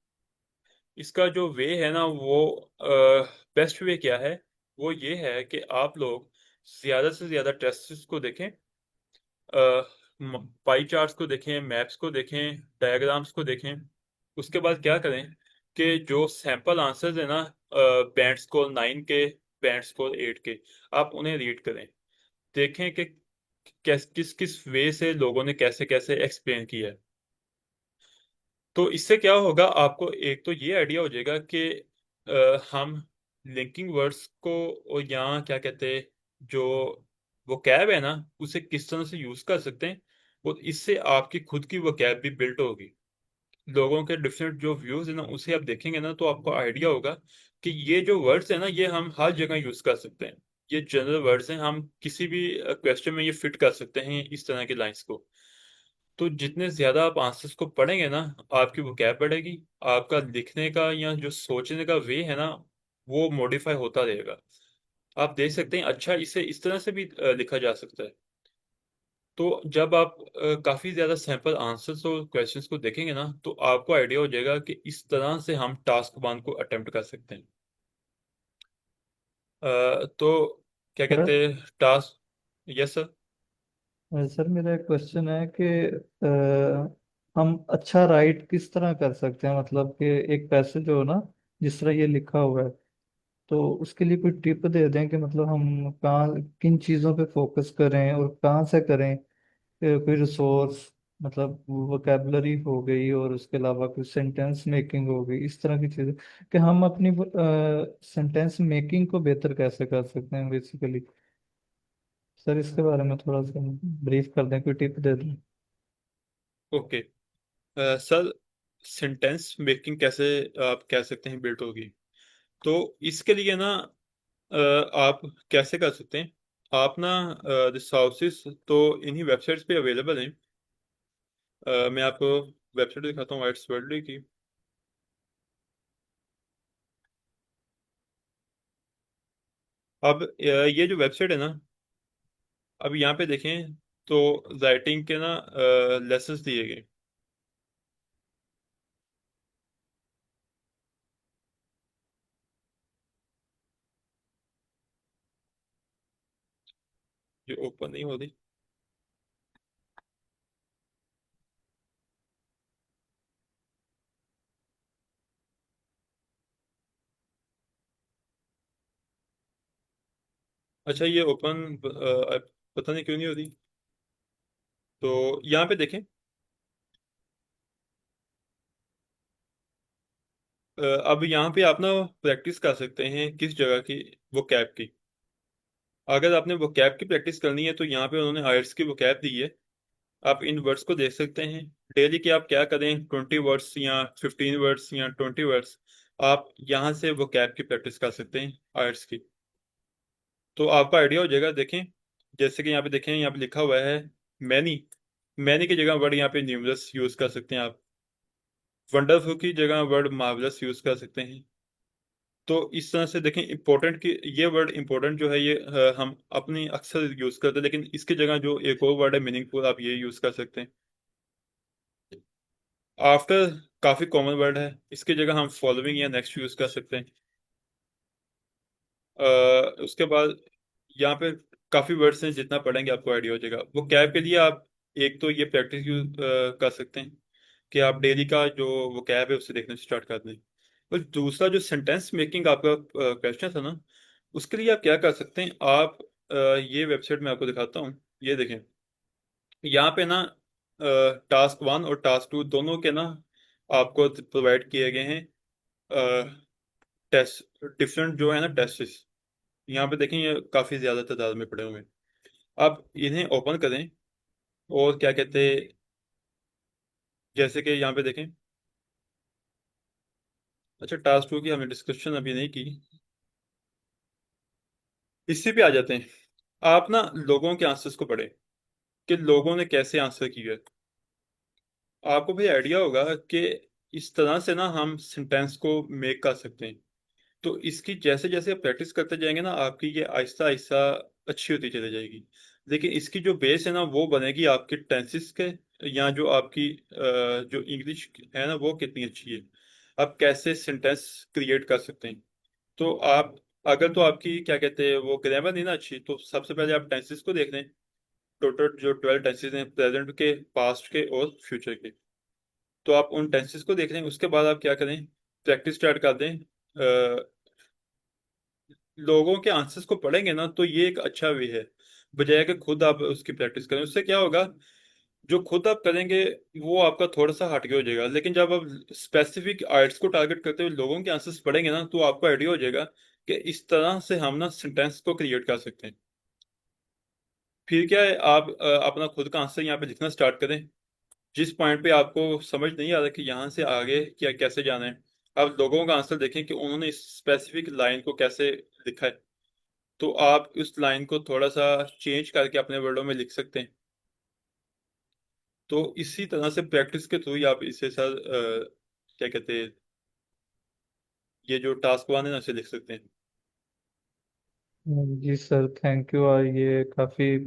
इसका जो वे है ना वो बेस्ट वे क्या है। वो ये है कि आप लोग ज्यादा से ज्यादा टेस्ट्स को देखें, पाई चार्ट्स को देखें, मैप्स को देखें, डायग्राम्स को देखें। उसके बाद क्या करें कि जो सैंपल आंसर्स है ना बैंड स्कोर 9 के, बैंड स्कोर 8 के, आप उन्हें रीड करें। देखें कि किस किस वे से लोगों ने कैसे कैसे एक्सप्लेन किया है। तो इससे क्या होगा आपको एक तो ये आइडिया हो जाएगा कि हम लिंकिंग वर्ड्स को और यहाँ क्या कहते हैं जो वो कैब है ना उसे किस तरह से यूज कर सकते हैं। और इससे आपकी खुद की वो कैब भी बिल्ट होगी। लोगों के डिफरेंट जो व्यूज है ना उसे आप देखेंगे ना तो आपको आइडिया होगा कि ये जो वर्ड्स है ना ये हम हर जगह यूज कर सकते हैं। ये जनरल वर्ड्स हैं, हम किसी भी क्वेश्चन में ये फिट कर सकते हैं इस तरह की लाइंस को। तो जितने ज्यादा आप आंसर्स को पढ़ेंगे ना आपकी वोकैब बढ़ेगी। आपका लिखने का या जो सोचने का वे है ना वो मॉडिफाई होता रहेगा। आप देख सकते हैं अच्छा इसे इस तरह से भी लिखा जा सकता है। तो जब आप काफी ज्यादा सैंपल आंसर्स और क्वेश्चंस को देखेंगे ना तो आपको आइडिया हो जाएगा कि इस तरह से हम टास्क वन को अटेम्प्ट कर सकते हैं। तो क्या सर, कहते हैं टास्क। Yes sir. सर मेरा एक क्वेश्चन है कि हम अच्छा राइट किस तरह कर सकते हैं, मतलब कि एक पैसेज हो ना जिस तरह ये लिखा हुआ है, तो उसके लिए कोई टिप दे दें कि मतलब हम कहाँ किन चीज़ों पे फोकस करें और कहाँ से करें। कोई रिसोर्स, मतलब वोकेबलरी हो गई और उसके अलावा कोई सेंटेंस मेकिंग हो गई, इस तरह की चीज़ें कि हम अपनी सेंटेंस मेकिंग को बेहतर कैसे कर सकते हैं बेसिकली। सर इसके बारे में थोड़ा सा ब्रीफ कर दें, कोई टिप दे दें। ओके सर, सेंटेंस मेकिंग कैसे आप कह सकते हैं बिल्ट होगी। तो इसके लिए ना आप कैसे कर सकते हैं। आप ना रिसोर्सेज तो इन्हीं वेबसाइट्स पे अवेलेबल हैं। मैं आपको वेबसाइट दिखाता हूँ वाइट्स वर्ल्ड की। अब ये जो वेबसाइट है ना अब यहाँ पे देखें तो राइटिंग के ना लेसन्स दिए गए। जो ओपन नहीं हो रही। अच्छा, ये ओपन पता नहीं क्यों नहीं हो रही। तो यहाँ पे देखें, अब यहाँ पे आप ना प्रैक्टिस कर सकते हैं किस जगह की, वो कैब की। अगर आपने वो कैब की प्रैक्टिस करनी है तो यहाँ पे उन्होंने आयट्स की वो कैब दी है। आप इन वर्ड्स को देख सकते हैं। डेली के आप क्या करें, 20 वर्ड्स या 15 वर्ड्स या 20 वर्ड्स, आप यहाँ से वो कैब की प्रैक्टिस कर सकते हैं आयट्स की। तो आपको आइडिया हो जाएगा। देखें, जैसे कि यहाँ पे देखें, यहाँ पे लिखा हुआ है मैनी। मैनी की जगह वर्ड यहाँ पे न्यूमरस यूज कर सकते हैं आप। वंडरफुल की जगह वर्ड मार्वलस यूज कर सकते हैं। तो इस तरह से देखें, इम्पोर्टेंट की ये वर्ड इम्पोर्टेंट जो है ये हम अपनी अक्सर यूज करते हैं, लेकिन इसकी जगह जो एक और वर्ड है मीनिंगफुल, आप ये यूज कर सकते हैं। आफ्टर काफी कॉमन वर्ड है, इसकी जगह हम फॉलोइंग या नेक्स्ट यूज कर सकते हैं। उसके बाद यहाँ पे काफी वर्ड्स हैं, जितना पढ़ेंगे आपको आइडिया हो जाएगा। वो कैब के लिए आप एक तो ये प्रैक्टिस यूज कर सकते हैं कि आप डेली का जो वो कैब है उसे देखना स्टार्ट कर दें। और दूसरा जो सेंटेंस मेकिंग आपका क्वेश्चन था ना, उसके लिए आप क्या कर सकते हैं, आप ये वेबसाइट में आपको दिखाता हूँ। ये देखें, यहाँ पे ना टास्क 1 और टास्क 2 दोनों के ना आपको प्रोवाइड किए गए हैं टेस्ट, डिफरेंट जो है ना टेस्ट। यहाँ पे देखें, ये काफी ज्यादा तादाद में पड़े हुए हैं। आप इन्हें ओपन करें और क्या कहते हैं, जैसे कि यहाँ पे देखें। अच्छा, टास्क 2 की हमने डिस्कशन अभी नहीं की, इसी पे आ जाते हैं। आप ना लोगों के आंसर्स को पढ़ें कि लोगों ने कैसे आंसर किया है। आपको भी आइडिया होगा कि इस तरह से ना हम सेंटेंस को मेक कर सकते हैं। तो इसकी जैसे जैसे प्रैक्टिस करते जाएंगे ना, आपकी ये आहिस्ता आहिस्ता अच्छी होती चली जाएगी। लेकिन इसकी जो बेस है ना वो बनेगी आपके टेंसेस के, या जो आपकी जो इंग्लिश है ना वो कितनी अच्छी है, आप कैसे सेंटेंस क्रिएट कर सकते हैं। तो आप, अगर तो आपकी क्या कहते हैं वो ग्रामर नहीं ना अच्छी, तो सबसे पहले आप टेंसेस को देख लें। टोटल जो 12 टेंसेस हैं, प्रेजेंट के, पास्ट के और फ्यूचर के। तो आप उन टेंसेस को देख लें, उसके बाद आप क्या करें, प्रैक्टिस स्टार्ट कर दें। लोगों के आंसर्स को पढ़ेंगे ना तो ये एक अच्छा वे है, बजाय कि खुद आप उसकी प्रैक्टिस करें। उससे क्या होगा, जो खुद आप करेंगे वो आपका थोड़ा सा हटके हो जाएगा। लेकिन जब आप स्पेसिफिक आइट्स को टारगेट करते हुए लोगों के आंसर्स पढ़ेंगे ना, तो आपको आइडिया हो जाएगा कि इस तरह से हम ना सेंटेंस को क्रिएट कर सकते हैं। फिर क्या है, आप अपना खुद का आंसर यहाँ पे लिखना स्टार्ट करें। जिस पॉइंट पे आपको समझ नहीं आ रहा कि यहाँ से आगे क्या कैसे जाना है, आप लोगों का आंसर देखें कि उन्होंने इस स्पेसिफिक लाइन को कैसे लिखा है। तो आप उस लाइन को थोड़ा सा चेंज करके अपने वर्डों में लिख सकते हैं। तो इसी तरह से प्रैक्टिस के थ्रू ही आप इसे सर क्या कहते हैं, ये जो टास्क 1 है ना इसे लिख सकते हैं। जी सर, थैंक यू। ये काफ़ी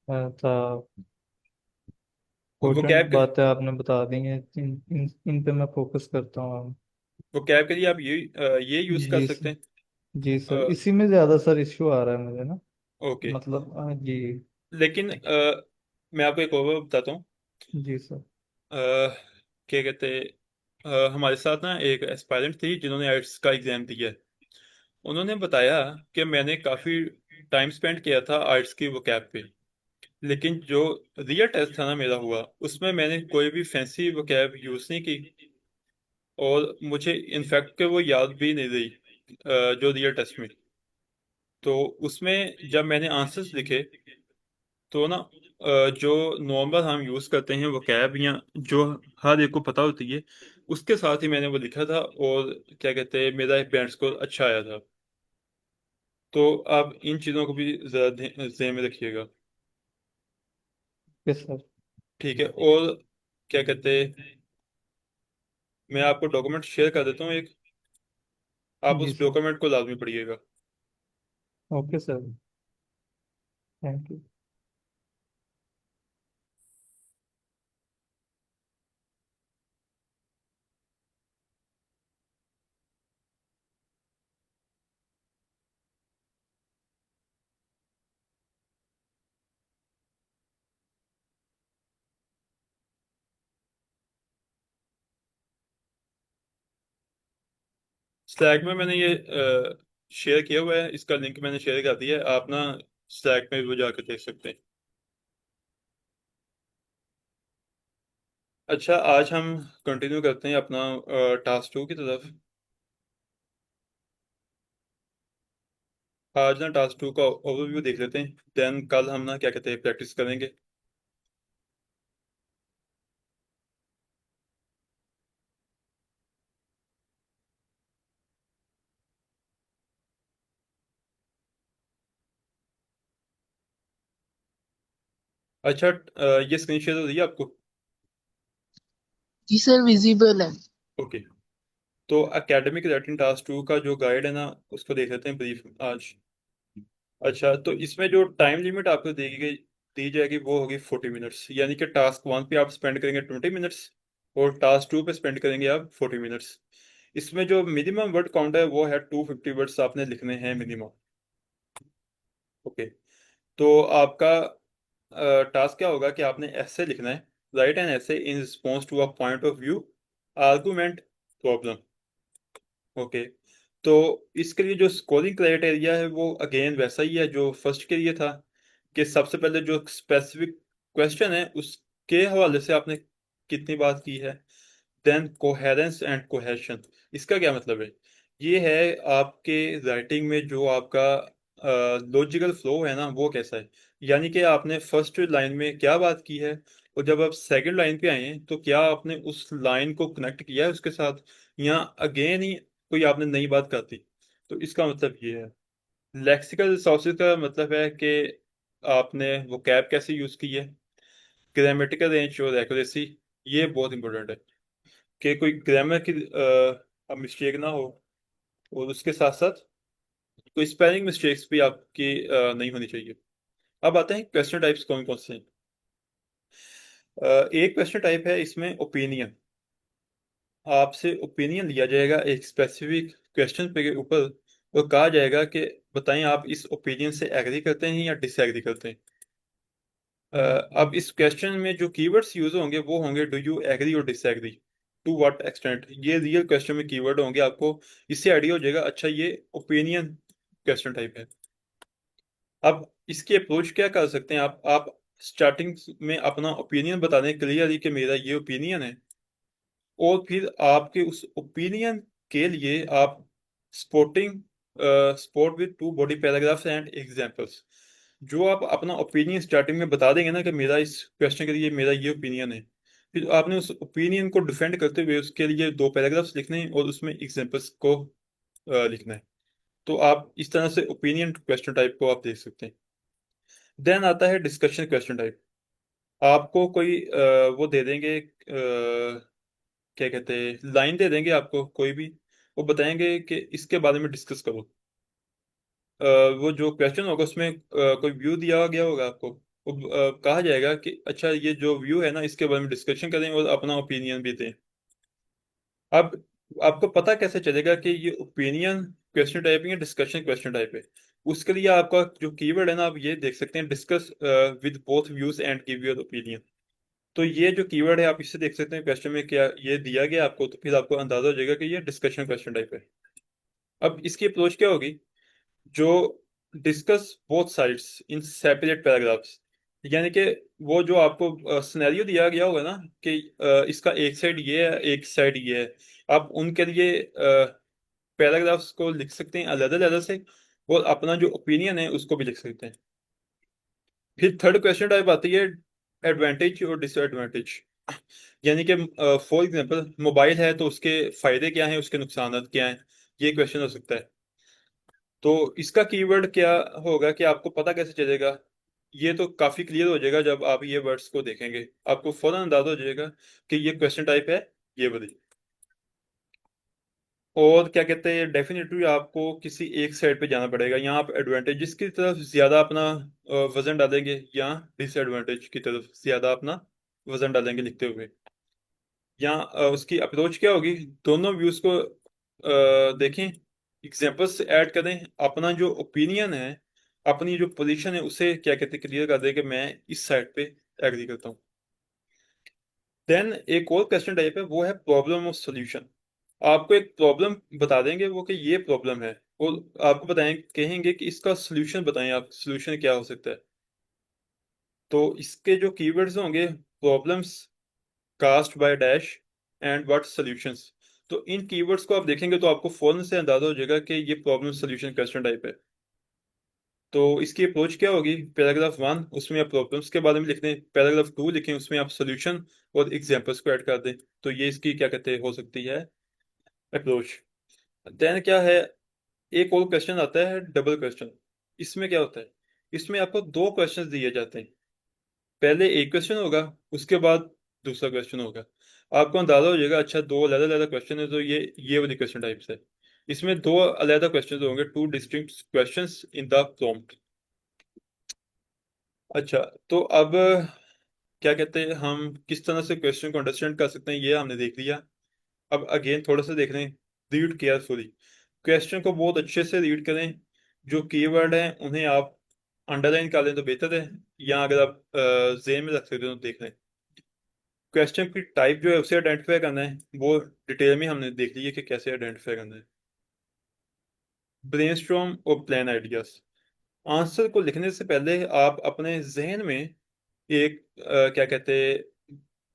था वो इम्पोर्टेंट कैब बातें आपने बता दी हैं। इन पे मैं फोकस करता हूँ। वो कैब के लिए आप ये यूज कर जी सकते सर। हैं। जी सर, इसी में ज़्यादा सर इश्यू आ रहा है मुझे ना। ओके। मतलब जी। लेकिन मैं आपको एक और बताता हूँ। जी सर। क्या कहते हैं, हमारे साथ ना एक एस्पायरेंट थी जिन्होंने आइट्स का एग्जाम दिया है। उन्होंने बताया कि मैंने काफी टाइम स्पेंड किया था आइट्स की वो कैब पे, लेकिन जो रियल टेस्ट था ना मेरा हुआ, उसमें मैंने कोई भी फैंसी वो कैब यूज नहीं की। और मुझे इनफैक्ट के वो याद भी नहीं रही जो रियल टेस्ट में। तो उसमें जब मैंने आंसर्स लिखे, तो ना जो नॉर्मल हम यूज करते हैं वो कैब, या जो हर एक को पता होती है, उसके साथ ही मैंने वो लिखा था। और क्या कहते हैं, मेरा एक बैंड स्कोर अच्छा आया था। तो आप इन चीज़ों को भी जरा ध्यान में रखिएगा। Yes sir. ठीक है। और क्या कहते हैं, मैं आपको डॉक्यूमेंट शेयर कर देता हूँ एक, आप जी उस सर। डॉक्यूमेंट को लाजमी पढ़िएगा। Okay sir. Thank you. Slack में मैंने ये शेयर किया हुआ है, इसका लिंक मैंने शेयर कर दिया है, आप ना स्लैक में भी वो जाकर देख सकते हैं। अच्छा, आज हम कंटिन्यू करते हैं अपना टास्क 2 की तरफ। आज ना टास्क 2 का ओवरव्यू देख लेते हैं, देन कल हम ना क्या कहते हैं प्रैक्टिस करेंगे। अच्छा, ये स्क्रीन शेयर हो रही है आपको? जी सर, विजिबल है। ओके। तो एकेडमिक राइटिंग टास्क 2 का जो गाइड है ना, उसको देख लेते हैं ब्रीफ आज। अच्छा, तो इसमें जो टाइम लिमिट आपको दी जाएगी वो होगी 40 मिनट्स, यानी कि टास्क 1 पे आप स्पेंड करेंगे 20 मिनट्स और टास्क 2 पे स्पेंड करेंगे आप 40 मिनट्स। इसमें जो मिनिमम वर्ड काउंट है वो है 250 वर्ड्स आपने लिखने हैं मिनिमम। ओके। तो आपका टास्क क्या होगा कि आपने ऐसे लिखना है, write an essay in response to a point of view, argument, problem. Okay. तो इसके लिए जो स्कोरिंग क्राइटेरिया है वो अगेन वैसा ही है जो फर्स्ट के लिए था, कि सबसे पहले जो स्पेसिफिक क्वेश्चन है उसके हवाले से आपने कितनी बात की है। देन कोहेरेंस एंड कोहेशन, इसका क्या मतलब है? ये है आपके राइटिंग में जो आपका लॉजिकल फ्लो है ना वो कैसा है, यानी कि आपने फर्स्ट लाइन में क्या बात की है और जब आप सेकंड लाइन पे आए हैं तो क्या आपने उस लाइन को कनेक्ट किया है उसके साथ, या अगेन ही कोई आपने नई बात कर दी। तो इसका मतलब ये है। लेक्सिकल रिसोर्सेज का मतलब है कि आपने वो कैब कैसे यूज की है, ग्रामेटिकल रेंज और एक्यूरेसी, ये बहुत इंपॉर्टेंट है कि कोई ग्रामर की मिस्टेक ना हो, और उसके साथ साथ कोई स्पेलिंग मिस्टेक्स भी आपकी नहीं होनी चाहिए। अब आते हैं क्वेश्चन टाइप्स कौन कौन से हैं। एक क्वेश्चन टाइप है इसमें ओपिनियन। आपसे ओपिनियन लिया जाएगा एक स्पेसिफिक क्वेश्चन पे के ऊपर, और कहा जाएगा कि बताएं आप इस ओपिनियन से एग्री करते हैं या डिसएग्री करते हैं। अब इस क्वेश्चन में जो कीवर्ड्स यूज होंगे वो होंगे डू यू एग्री और डिसएग्री, टू व्हाट एक्सटेंट। ये रियल क्वेश्चन में कीवर्ड होंगे, आपको इससे आइडिया हो जाएगा अच्छा ये ओपिनियन क्वेश्चन टाइप है। अब इसकी अप्रोच क्या कर सकते हैं आप स्टार्टिंग में अपना ओपिनियन बता दें क्लियरली कि मेरा ये ओपिनियन है, और फिर आपके उस ओपिनियन के लिए आप sporting sport with two body paragraphs and examples. जो आप अपना ओपिनियन स्टार्टिंग में बता देंगे ना कि मेरा इस क्वेश्चन के लिए मेरा ये ओपिनियन है, फिर आपने उस ओपिनियन को डिफेंड करते हुए उसके लिए दो पैराग्राफ्स लिखने हैं और उसमें एग्जांपल्स को लिखना है। तो आप इस तरह से ओपिनियन क्वेश्चन टाइप को आप देख सकते हैं। देन आता है डिस्कशन क्वेश्चन टाइप। आपको कोई वो दे देंगे, क्या कहते हैं, लाइन दे देंगे आपको कोई भी, वो बताएंगे कि इसके बारे में डिस्कस करो। वो जो क्वेश्चन होगा उसमें कोई व्यू दिया गया होगा आपको, वो कहा जाएगा कि अच्छा ये जो व्यू है ना इसके बारे में डिस्कशन करें और अपना ओपिनियन भी दें। अब आपको पता कैसे चलेगा कि ये ओपिनियन क्वेश्चन टाइप है या डिस्कशन क्वेश्चन टाइप है? उसके लिए आपका जो कीवर्ड है ना आप ये देख सकते हैं, discuss with both views and give your opinion. तो ये जो कीवर्ड है आप इससे देख सकते हैं क्वेश्चन में क्या ये दिया गया आपको, तो फिर आपको अंदाजा हो जाएगा कि ये डिस्कशन क्वेश्चन टाइप है। अब इसकी अप्रोच क्या होगी, जो discuss both sides in separate paragraphs, यानी कि वो जो आपको सिनेरियो दिया गया होगा ना कि इसका एक साइड ये है एक साइड ये है, आप उनके लिए पैराग्राफ्स को लिख सकते हैं अलग अलग से, और अपना जो ओपिनियन है उसको भी लिख सकते हैं। फिर थर्ड क्वेश्चन टाइप आती है एडवांटेज और डिसएडवांटेज, यानी कि फॉर एग्जांपल मोबाइल है तो उसके फायदे क्या हैं उसके नुकसान क्या हैं, ये क्वेश्चन हो सकता है। तो इसका कीवर्ड क्या होगा कि आपको पता कैसे चलेगा, ये तो काफी क्लियर हो जाएगा जब आप ये वर्ड्स को देखेंगे, आपको फौरन अंदाजा हो जाएगा कि ये क्वेश्चन टाइप है ये वाली। और क्या कहते हैं, डेफिनेटली आपको किसी एक साइड पे जाना पड़ेगा, यहाँ आप एडवांटेजेस की तरफ ज्यादा अपना वजन डालेंगे या डिसएडवांटेज की तरफ ज्यादा अपना वजन डालेंगे लिखते हुए। यहाँ उसकी अप्रोच क्या होगी, दोनों व्यूज को देखें, एग्जांपल्स ऐड करें, अपना जो ओपिनियन है अपनी जो पोजीशन है उसे क्या कहते हैं क्लियर कर दें कि मैं इस साइड पे एग्री करता हूँ। देन एक और क्वेश्चन टाइप है वो है प्रॉब्लम और सॉल्यूशन। आपको एक प्रॉब्लम बता देंगे वो कि ये प्रॉब्लम है, और आपको बताएं, कहेंगे कि इसका सोल्यूशन बताएं, आप सोल्यूशन क्या हो सकता है। तो इसके जो कीवर्ड्स होंगे, problems, caused by dash, and what solutions. तो इन कीवर्ड्स को आप देखेंगे तो आपको फौरन से अंदाजा हो जाएगा कि ये प्रॉब्लम सॉल्यूशन क्वेश्चन टाइप है। तो इसकी अप्रोच क्या होगी, पैराग्राफ वन उसमें आप प्रॉब्लम्स के बारे में लिख दें, पैराग्राफ टू लिखें उसमें आप सॉल्यूशन और एग्जांपल्स को ऐड कर दें। तो ये इसकी क्या कहते हैं, हो सकती है अप्रोच। देन क्या है, एक और क्वेश्चन आता है डबल क्वेश्चन। इसमें क्या होता है, इसमें आपको दो क्वेश्चन दिए जाते हैं। पहले एक क्वेश्चन होगा, उसके बाद दूसरा क्वेश्चन होगा। आपको अंदाजा हो जाएगा अच्छा दो अलग अलग क्वेश्चन है, तो ये वाली क्वेश्चन टाइप्स है। इसमें दो अलग क्वेश्चन होंगे, two distinct questions in the prompt. अच्छा, तो अब क्या कहते हैं, हम किस तरह से क्वेश्चन को अंडरस्टैंड कर सकते हैं ये हमने देख लिया। अब अगेन थोड़ा सा देख लें, रीड केयरफुली, क्वेश्चन को बहुत अच्छे से रीड करें। जो कीवर्ड हैं उन्हें आप अंडरलाइन कर लें तो बेहतर है, या अगर आप जेन में रख सकते हो तो देख लें। क्वेश्चन की टाइप जो है उसे आइडेंटिफाई करना है, वो डिटेल में हमने देख लिया कि कैसे आइडेंटिफाई करना है। ब्रेनस्टॉर्म और प्लान आइडियाज, आंसर को लिखने से पहले आप अपने जहन में एक क्या कहते हैं,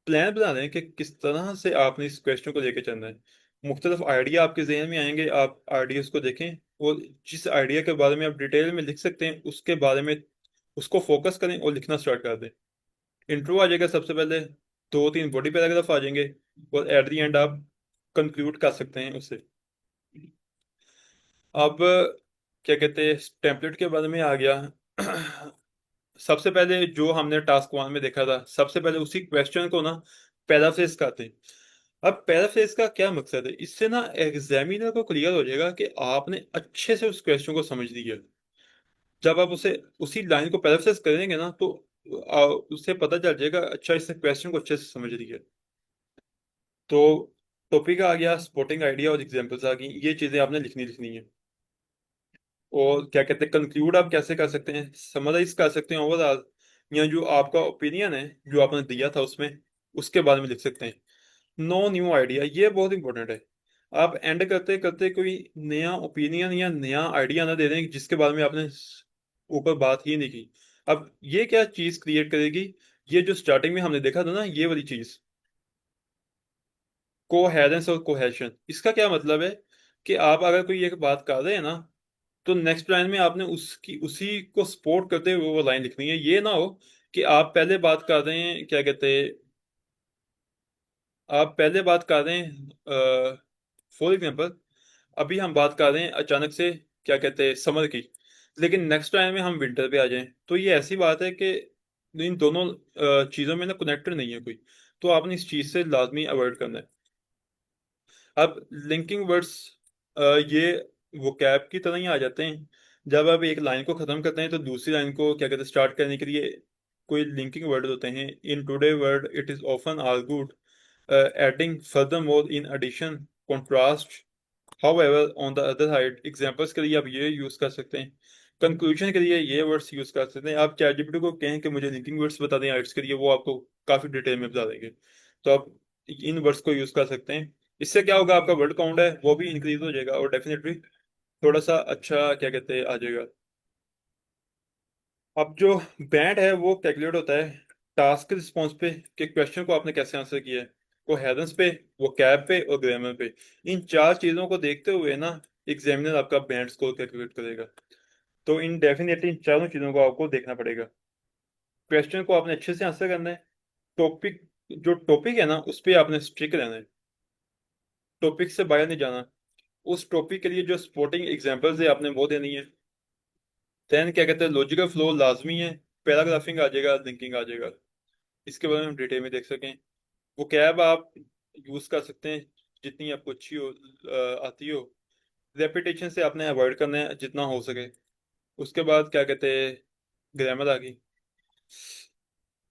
प्लान बना लें कि किस तरह से आपने इस क्वेश्चन को लेके चलना है। मुख्तलिफ आइडिया आपके जहन में आएंगे, आप आइडियाज को देखें और जिस आइडिया के बारे में आप डिटेल में लिख सकते हैं उसके बारे में उसको फोकस करें और लिखना स्टार्ट कर दें। इंट्रो आ जाएगा सबसे पहले, दो तीन बॉडी पैराग्राफ आ जाएंगे, और एट द एंड आप कंक्लूड कर सकते हैं उससे। अब क्या कहते हैं, टेम्पलेट के बारे में आ गया। सबसे पहले जो हमने टास्क वन में देखा था, सबसे पहले उसी क्वेश्चन को ना पैराफ्रेज करते हैं। अब पैराफ्रेज का क्या मकसद है, इससे ना एग्जामिनर को क्लियर हो जाएगा कि आपने अच्छे से उस क्वेश्चन को समझ लिया। जब आप उसे उसी लाइन को पैराफ्रेज करेंगे ना तो उससे पता चल जाएगा अच्छा इस क्वेश्चन को अच्छे से समझ लिया। तो टॉपिक आ गया, स्पोर्टिंग आइडिया और एग्जांपल्स आ गई, ये चीजें आपने लिखनी लिखनी है। और क्या कहते हैं, कंक्लूड आप कैसे कर सकते हैं, समराइज कर सकते हैं ओवरऑल, या जो आपका ओपिनियन है जो आपने दिया था उसमें, उसके बारे में लिख सकते हैं। नो न्यू आइडिया, ये बहुत इंपॉर्टेंट है। आप एंड करते करते कोई नया ओपिनियन या नया आइडिया ना दे दें जिसके बारे में आपने ऊपर बात ही नहीं की। अब ये क्या चीज क्रिएट करेगी, ये जो स्टार्टिंग में हमने देखा था ना, ये वाली चीज, कोहेरेंस और कोहेशन। इसका क्या मतलब है कि आप अगर कोई एक बात कर रहे हैं ना, तो नेक्स्ट लाइन में आपने उसकी उसी को सपोर्ट करते हुए वो लाइन लिखनी है। ये ना हो कि आप पहले बात कर रहे हैं, क्या कहते हैं, आप पहले बात कर रहे हैं, फॉर एग्जांपल अभी हम बात कर रहे हैं अचानक से, क्या कहते हैं, समर की, लेकिन नेक्स्ट टाइम में हम विंटर पे आ जाएं, तो ये ऐसी बात है कि इन दोनों चीज़ों में ना कनेक्टेड नहीं है कोई। तो आपने इस चीज़ से लाजमी अवॉइड करना है। अब लिंकिंग वर्ड्स, ये वोकैब की तरह ही आ जाते हैं। जब आप एक लाइन को ख़त्म करते हैं तो दूसरी लाइन को क्या कहते हैं स्टार्ट करने के लिए कोई लिंकिंग वर्ड होते हैं। In today word it is often argued adding furthermore in addition contrast however on the other side, examples के लिए आप ये यूज कर सकते हैं, कंक्लूजन के लिए ये वर्ड्स यूज कर सकते हैं। आप चैट जीपीटी को कहें कि मुझे लिंकिंग वर्ड्स बता दें आइट्स के लिए, वो आपको काफी डिटेल में बता देंगे। तो आप इन वर्ड्स को यूज कर सकते हैं। इससे क्या होगा, आपका वर्ड काउंट है वो भी इंक्रीज हो जाएगा और डेफिनेटली थोड़ा सा अच्छा क्या कहते हैं आ जाएगा। अब जो बैंड है वो कैलकुलेट होता है टास्क रिस्पॉन्स पे, कि क्वेश्चन को आपने कैसे आंसर किया है, कोहेरेंस पे, वो कैब पे और ग्रामर पे। इन चार चीजों को देखते हुए ना एग्जामिनर आपका बैंड स्कोर कैलकुलेट करेगा। तो इन डेफिनेटली इन चारों चीजों को आपको देखना पड़ेगा। क्वेश्चन को आपने अच्छे से आंसर करना है। टॉपिक, जो टॉपिक है ना उस पर आपने स्ट्रिक रहना है, टॉपिक से बाहर नहीं जाना। उस टॉपिक के लिए जो सपोर्टिंग एग्जांपल्स है आपने वो देनी है। देन क्या कहते हैं, लॉजिकल फ्लो लाजमी है, पैराग्राफिंग आ जाएगा, लिंकिंग आ जाएगा। इसके बारे में हम डिटेल में देख सकें। वो कैब आप यूज कर सकते हैं जितनी आपको अच्छी हो, आती हो। रेपिटेशन से आपने अवॉइड करना है जितना हो सके। उसके बाद क्या कहते हैं, ग्रामर आ गई।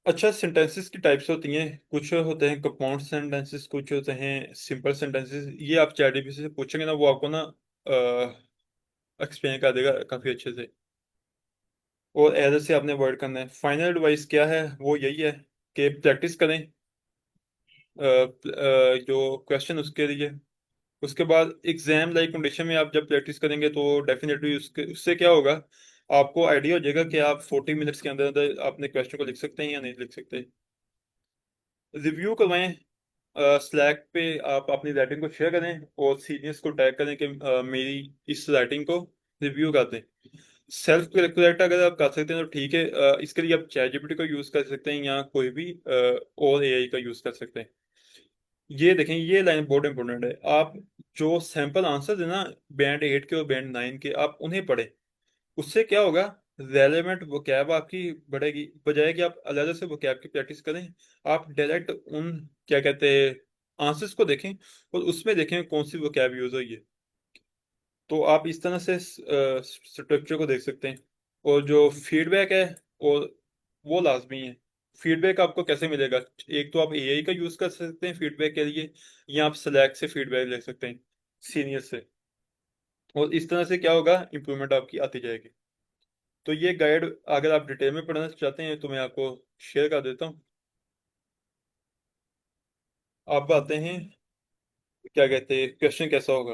अच्छा, सेंटेंसेस की टाइप्स होती हैं, कुछ होते हैं कंपाउंड सेंटेंसेस, कुछ होते हैं सिंपल सेंटेंसेस। ये आप चैट जीपीटी से पूछेंगे ना, वो आपको ना एक्सप्लेन कर देगा काफी अच्छे से। और एरर से आपने अवॉइड करना है। फाइनल एडवाइस क्या है, वो यही है कि प्रैक्टिस करें जो क्वेश्चन उसके लिए, उसके बाद एग्जाम लाइक कंडीशन में आप जब प्रैक्टिस करेंगे तो डेफिनेटली उसके उससे क्या होगा, आपको आइडिया हो जाएगा कि आप 40 मिनट्स के अंदर अंदर अपने क्वेश्चन को लिख सकते हैं या नहीं लिख सकते। रिव्यू करवाएं, स्लैक पे आप अपनी राइटिंग को शेयर करें और सीनियर्स को टैग करें कि मेरी इस राइटिंग को रिव्यू कर दें। सेल्फ करेक्ट अगर आप कर सकते हैं तो ठीक है, इसके लिए आप चैट जीपीटी का यूज़ कर सकते हैं या कोई भी और एआई का यूज़ कर सकते हैं। ये देखें, ये लाइन बहुत इंपॉर्टेंट है। आप जो सैंपल आंसर है ना, बैंड 8 के और बैंड 9 के, आप उन्हें पढ़ें। उससे क्या होगा, रेलेवेंट वोकैब आपकी बढ़ेगी, बजाय कि आप अलग से वोकैब की प्रैक्टिस करें। आप डायरेक्ट उन क्या कहते हैं आंसर्स को देखें और उसमें देखें कौन सी वोकैब यूज हुई है। तो आप इस तरह से स्ट्रक्चर को देख सकते हैं। और जो फीडबैक है, और वो लाजमी है। फीडबैक आपको कैसे मिलेगा? एक तो आप एआई का यूज कर सकते हैं फीडबैक के लिए, या आप स्लैक से फीडबैक ले सकते हैं सीनियर से। और इस तरह से क्या होगा, इम्प्रूवमेंट आपकी आती जाएगी। तो ये गाइड अगर आप डिटेल में पढ़ना चाहते हैं तो मैं आपको शेयर कर देता हूँ। आप आते हैं, क्या कहते हैं, क्वेश्चन कैसा होगा,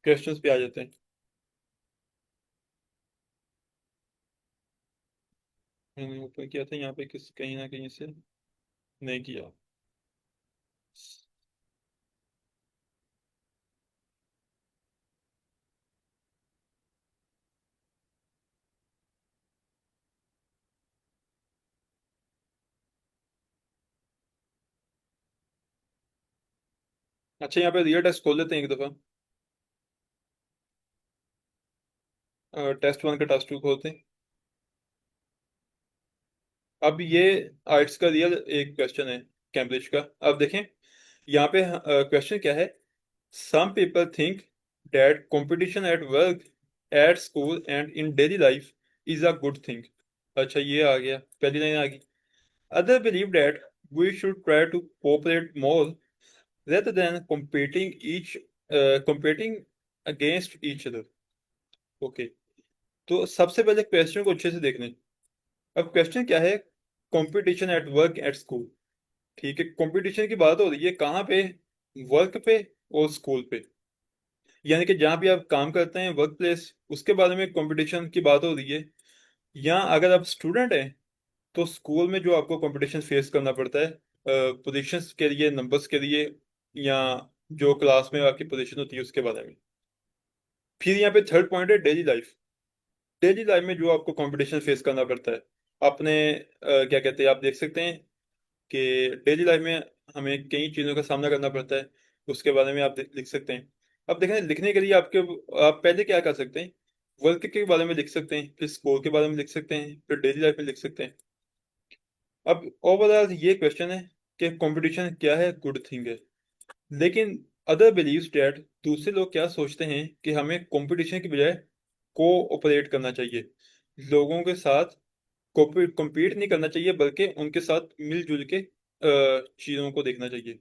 क्वेश्चंस पे आ जाते हैं। मैंने ओपन किया था यहाँ पे, किस कहीं ना कहीं से नहीं किया। अच्छा, यहाँ पे रियल टेस्ट खोल लेते हैं एक दफ़ा। टेस्ट 1 का टेस्ट 2 खोलते हैं। अब ये आर्ट्स का रियल एक क्वेश्चन है, कैम्ब्रिज का। अब देखें यहाँ पे क्वेश्चन क्या है। Some people think that competition at work, at school and in daily life is a good thing. अच्छा, ये आ गया, पहली लाइन आ गई। Others believe that we should try to cooperate more rather than competing against each other. Okay, तो सबसे पहले question को अच्छे से देख लें। अब क्वेश्चन क्या है, competition at work at school. ठीक है, कंपटीशन की बात हो रही है कहाँ पे, वर्क पे और स्कूल पे। यानी कि जहाँ भी आप काम करते हैं वर्क प्लेस, उसके बारे में कंपटीशन की बात हो रही है। या अगर आप स्टूडेंट हैं तो स्कूल में जो आपको कंपटीशन फेस करना पड़ता है पोजीशंस के लिए, नंबर्स के लिए, या जो क्लास में आपकी पोजीशन होती है उसके बारे में। फिर यहाँ पे थर्ड पॉइंट है डेली लाइफ। डेली लाइफ में जो आपको कंपटीशन फेस करना पड़ता है अपने क्या कहते हैं, आप देख सकते हैं कि डेली लाइफ में हमें कई चीज़ों का सामना करना पड़ता है। उसके बारे में आप लिख सकते हैं। अब देखें, लिखने के लिए आप पहले क्या कर सकते हैं, वर्क के बारे में लिख सकते हैं, फिर स्कूल के बारे में लिख सकते हैं, फिर डेली लाइफ में लिख सकते हैं। अब ओवरऑल ये क्वेश्चन है कि कंपटीशन क्या है, गुड थिंग है। लेकिन अदर बिलीव्स डैट, दूसरे लोग क्या सोचते हैं कि हमें कंपटीशन की बजाय कोऑपरेट करना चाहिए। लोगों के साथ compete नहीं करना चाहिए, बल्कि उनके साथ मिलजुल के चीज़ों को देखना चाहिए,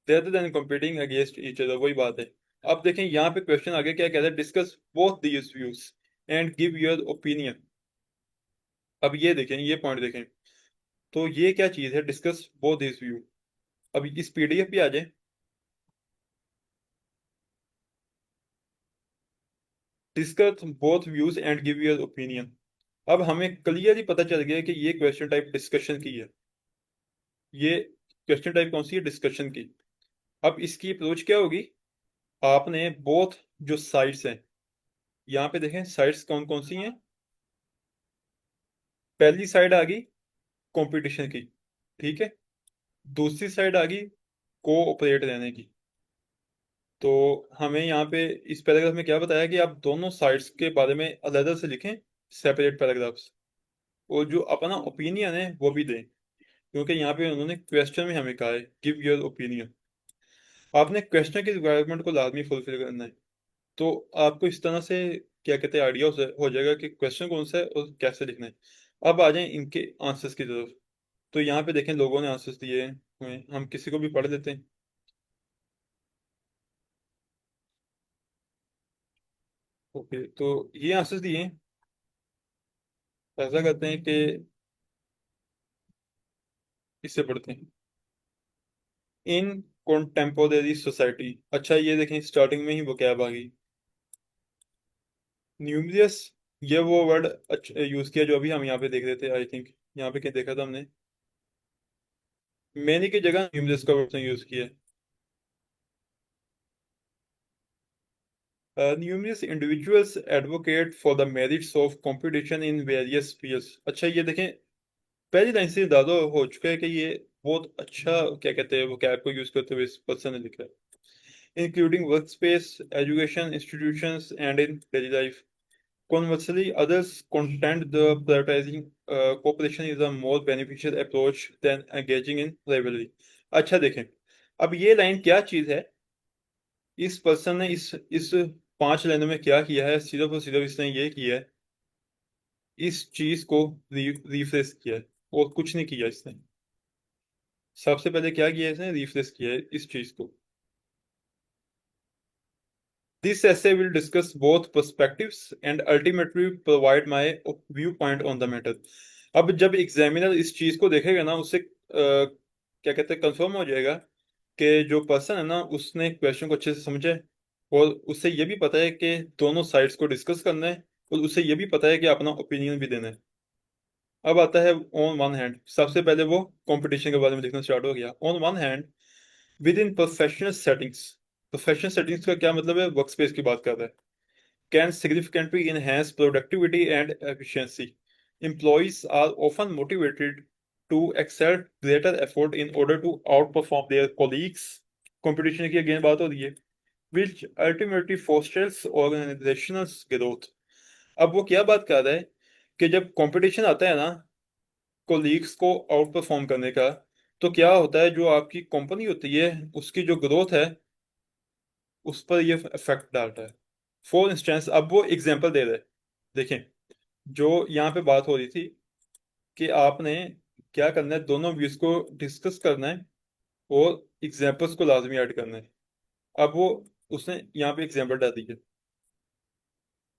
rather than competing against each other। वही बात है। अब देखें यहाँ पे क्वेश्चन आगे क्या कहता है, discuss both these views and give your opinion. अब ये देखें, ये पॉइंट देखें, तो ये क्या चीज़ है, डिस्कस बोथ दीज व्यू। अब इस पीडीएफ पे आ जाए, discuss both views and give your opinion. अब हमें क्लियरली पता चल गया कि ये क्वेश्चन टाइप डिस्कशन की है। ये क्वेश्चन टाइप कौन सी है, डिस्कशन की। अब इसकी अप्रोच क्या होगी, आपने बोथ जो साइड्स हैं, यहाँ पे देखें साइड्स कौन कौन सी हैं। पहली साइड आ गई कंपटीशन की, ठीक है। दूसरी साइड आ गई कोऑपरेट रहने की। तो हमें यहाँ पे इस पैराग्राफ में क्या बताया कि आप दोनों साइड्स के बारे में अलग से लिखें, सेपरेट पैराग्राफ्स। और जो अपना ओपिनियन है वो भी दें, क्योंकि यहाँ पे उन्होंने क्वेश्चन में हमें कहा है गिव योर ओपिनियन। आपने क्वेश्चन की रिक्वायरमेंट को लाजमी फुलफिल करना है। तो आपको इस तरह से क्या कहते हैं आइडिया हो जाएगा कि क्वेश्चन कौन सा है और कैसे लिखना है। अब आ जाएं इनके आंसर्स की तरफ। तो यहाँ पे देखें लोगों ने आंसर्स दिए हुए हैं, हम किसी को भी पढ़ लेते हैं। ओके, तो ये आंसर्स दिए हैं। ऐसा करते हैं कि इससे पढ़ते हैं। इन कंटेम्पोरेरी सोसाइटी। अच्छा ये देखें, स्टार्टिंग में ही वो क्या भागी, न्यूमियस, ये वो वर्ड यूज किया जो अभी हम यहाँ पे देख रहे थे। आई थिंक यहाँ पे क्या देखा था हमने, मैनी की जगह न्यूमियस का वर्ड यूज किया। Numerous individuals advocate for the merits of competition in various fields। अच्छा ये देखें, पहली लाइन से दादा हो चुका है कि ये बहुत अच्छा क्या कहते हैं वो कैब को यूज करते हुए इस पर्सन ने लिखा है, including work space, education institutions and in daily life. Conversely, others contend the prioritizing cooperation is a more beneficial approach than engaging in rivalry। अच्छा देखें, अब ये लाइन क्या चीज है, इस पर्सन ने इस 5 लाइनों में क्या किया है, सिर्फ और सिर्फ इसने ये किया है, इस चीज को रिफ्रेश किया है और कुछ नहीं किया इसने। सबसे पहले क्या किया इसने, रिफ्रेश किया है इस चीज को। This essay will discuss both perspectives and ultimately provide my viewpoint on the matter। अब जब एग्जामिनर इस चीज को देखेगा ना, उससे क्या कहते हैं कंफर्म हो जाएगा कि जो पर्सन है ना उसने क्वेश्चन को अच्छे से समझा है, और उससे ये भी पता है कि दोनों साइड्स को डिस्कस करना है, और उससे ये भी पता है कि अपना ओपिनियन भी देना है। अब आता है ऑन वन हैंड, सबसे पहले वो कंपटीशन के बारे में लिखना स्टार्ट हो गया। On one hand, with in professional settings, professional settings का क्या मतलब है, वर्क स्पेस की बात कर रहा है, can significantly enhance productivity and efficiency। Employees are often motivated to exert greater effort in order to outperform their colleagues। Competition की अगेन बात हो रही है, which ultimately fosters organizational growth। अब वो क्या बात कर रहा है कि जब कंपटीशन आता है ना कोलीग्स को आउट परफॉर्म करने का, तो क्या होता है, जो आपकी कंपनी होती है उसकी जो ग्रोथ है उस पर ये इफेक्ट डालता है। फॉर इंस्टेंस, अब वो एग्जांपल दे रहे हैं, देखें जो यहाँ पे बात हो रही थी कि आपने क्या करना है, दोनों व्यूज को डिस्कस करना है और एग्जांपल्स को लाजमी ऐड करना है। अब वो उसने यहाँ पे एग्जांपल डाल दी है।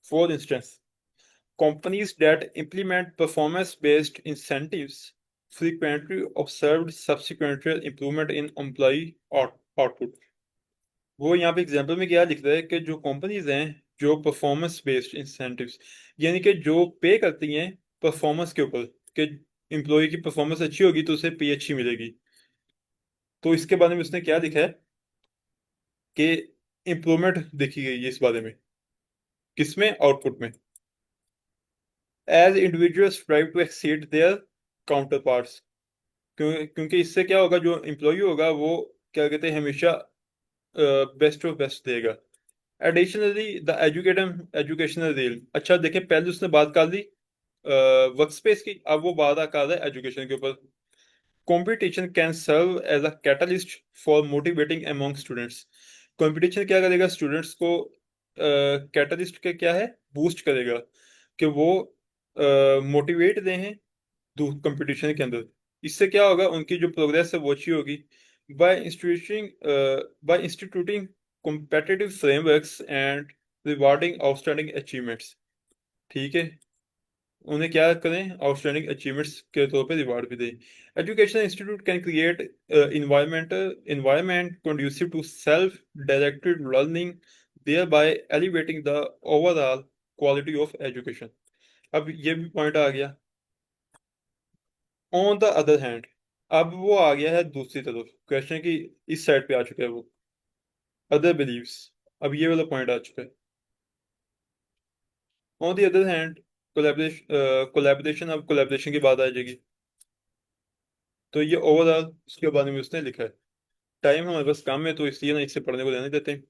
For instance, companies that implement performance-based incentives frequently observed subsequent improvement in employee output। वो यहाँ पे एग्जाम्पल में क्या लिख रहा है कि जो कंपनीज हैं जो परफॉर्मेंस बेस्ड इंसेंटिव्स, यानी कि जो पे करती हैं परफॉर्मेंस के ऊपर, कि एम्प्लॉय की परफॉर्मेंस अच्छी होगी तो उसे पे अच्छी मिलेगी, तो इसके बारे में उसने क्या लिखा है कि इम्प्रूवमेंट देखी गई है इस बारे में, किसमें, आउटपुट में। As individuals strive to exceed their counterparts, क्योंकि इससे क्या होगा, जो एम्प्लॉय होगा वो क्या कहते हैं हमेशा बेस्ट ऑफ बेस्ट देगा। Additionally the educational reel. अच्छा देखें, पहले उसने बात कर ली वर्क स्पेस की, अब वो बात कर रहा है एजुकेशन के ऊपर। Competition can serve as a catalyst for motivating among students. Competition क्या करेगा, स्टूडेंट्स को कैटलिस्ट के क्या है, बूस्ट करेगा, कि वो मोटिवेट दें हैं कंपटीशन के अंदर। इससे क्या होगा, उनकी जो प्रोग्रेस है वो अच्छी होगी। By instituting competitive frameworks and rewarding outstanding achievements। ठीक है, उन्हें क्या करें, आउटस्टैंडिंग अचीवमेंट्स के तौर पे रिवार्ड भी दें। Education institute can create environment conducive to self directed learning, thereby elevating the overall quality of education। अब ये भी पॉइंट आ गया। ऑन द अदर हैंड, अब वो आ गया है दूसरी तरफ, क्वेश्चन की इस साइड पे आ चुका है वो, अदर बिलीव्स। अब ये वाला पॉइंट आ चुका है। On the other hand, collaboration, अब कोलैबोरेशन की बात आ जाएगी, तो ये ओवरऑल उसके बारे में उसने लिखा है। टाइम हमारे पास कम है तो इसलिए ना इसे पढ़ने को रहने देते हैं।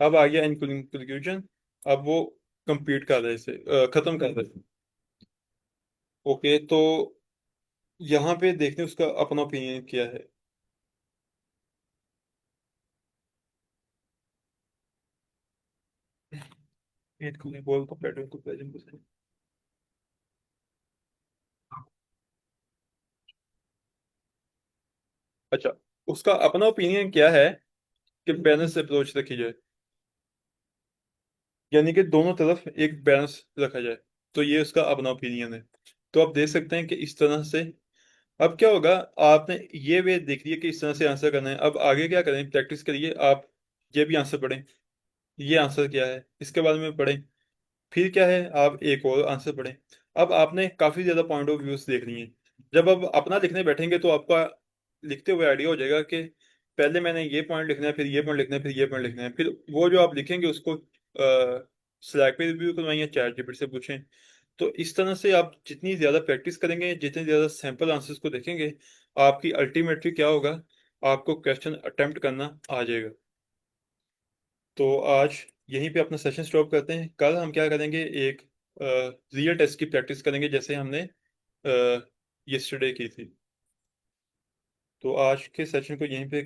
अब आ गया इन कंक्लूजन, अब वो कंप्लीट कर रहे हैं इसे, खत्म कर रहे हैं। ओके, तो यहाँ पे देखते हैं उसका अपना ओपिनियन क्या है। एक बोल तो पैटर्न को प्रेजेंट। अच्छा, उसका अपना ओपिनियन क्या है कि बैलेंस अप्रोच रखी जाए, यानी कि दोनों तरफ एक बैलेंस रखा जाए, तो ये उसका अपना ओपिनियन है। तो आप देख सकते हैं कि इस तरह से अब क्या होगा, आपने ये वे देख लिया कि इस तरह से आंसर करना है। अब आगे क्या करें, प्रैक्टिस करिए आप। ये भी आंसर पढ़ें, ये आंसर क्या है इसके बारे में पढ़ें। फिर क्या है, आप एक और आंसर पढ़ें। अब आपने काफी ज्यादा पॉइंट ऑफ व्यूज देख लिए हैं। जब अब अपना लिखने बैठेंगे तो आपका लिखते हुए आइडिया हो जाएगा कि पहले मैंने ये पॉइंट लिखना है, फिर ये पॉइंट लिखना है, फिर ये पॉइंट लिखना है। फिर वो जो आप लिखेंगे उसको स्लैक पे रिव्यू करवाइए, चैट जीपीटी से पूछें। तो इस तरह से आप जितनी ज्यादा प्रैक्टिस करेंगे, जितने ज्यादा सैंपल आंसर्स को देखेंगे, आपकी अल्टीमेटली क्या होगा, आपको क्वेश्चन अटेम्प्ट करना आ जाएगा। तो आज यहीं पे अपना सेशन स्टॉप करते हैं। कल हम क्या करेंगे, एक रियल टेस्ट की प्रैक्टिस करेंगे जैसे हमने यस्टरडे की थी। तो आज के सेशन को यहीं पे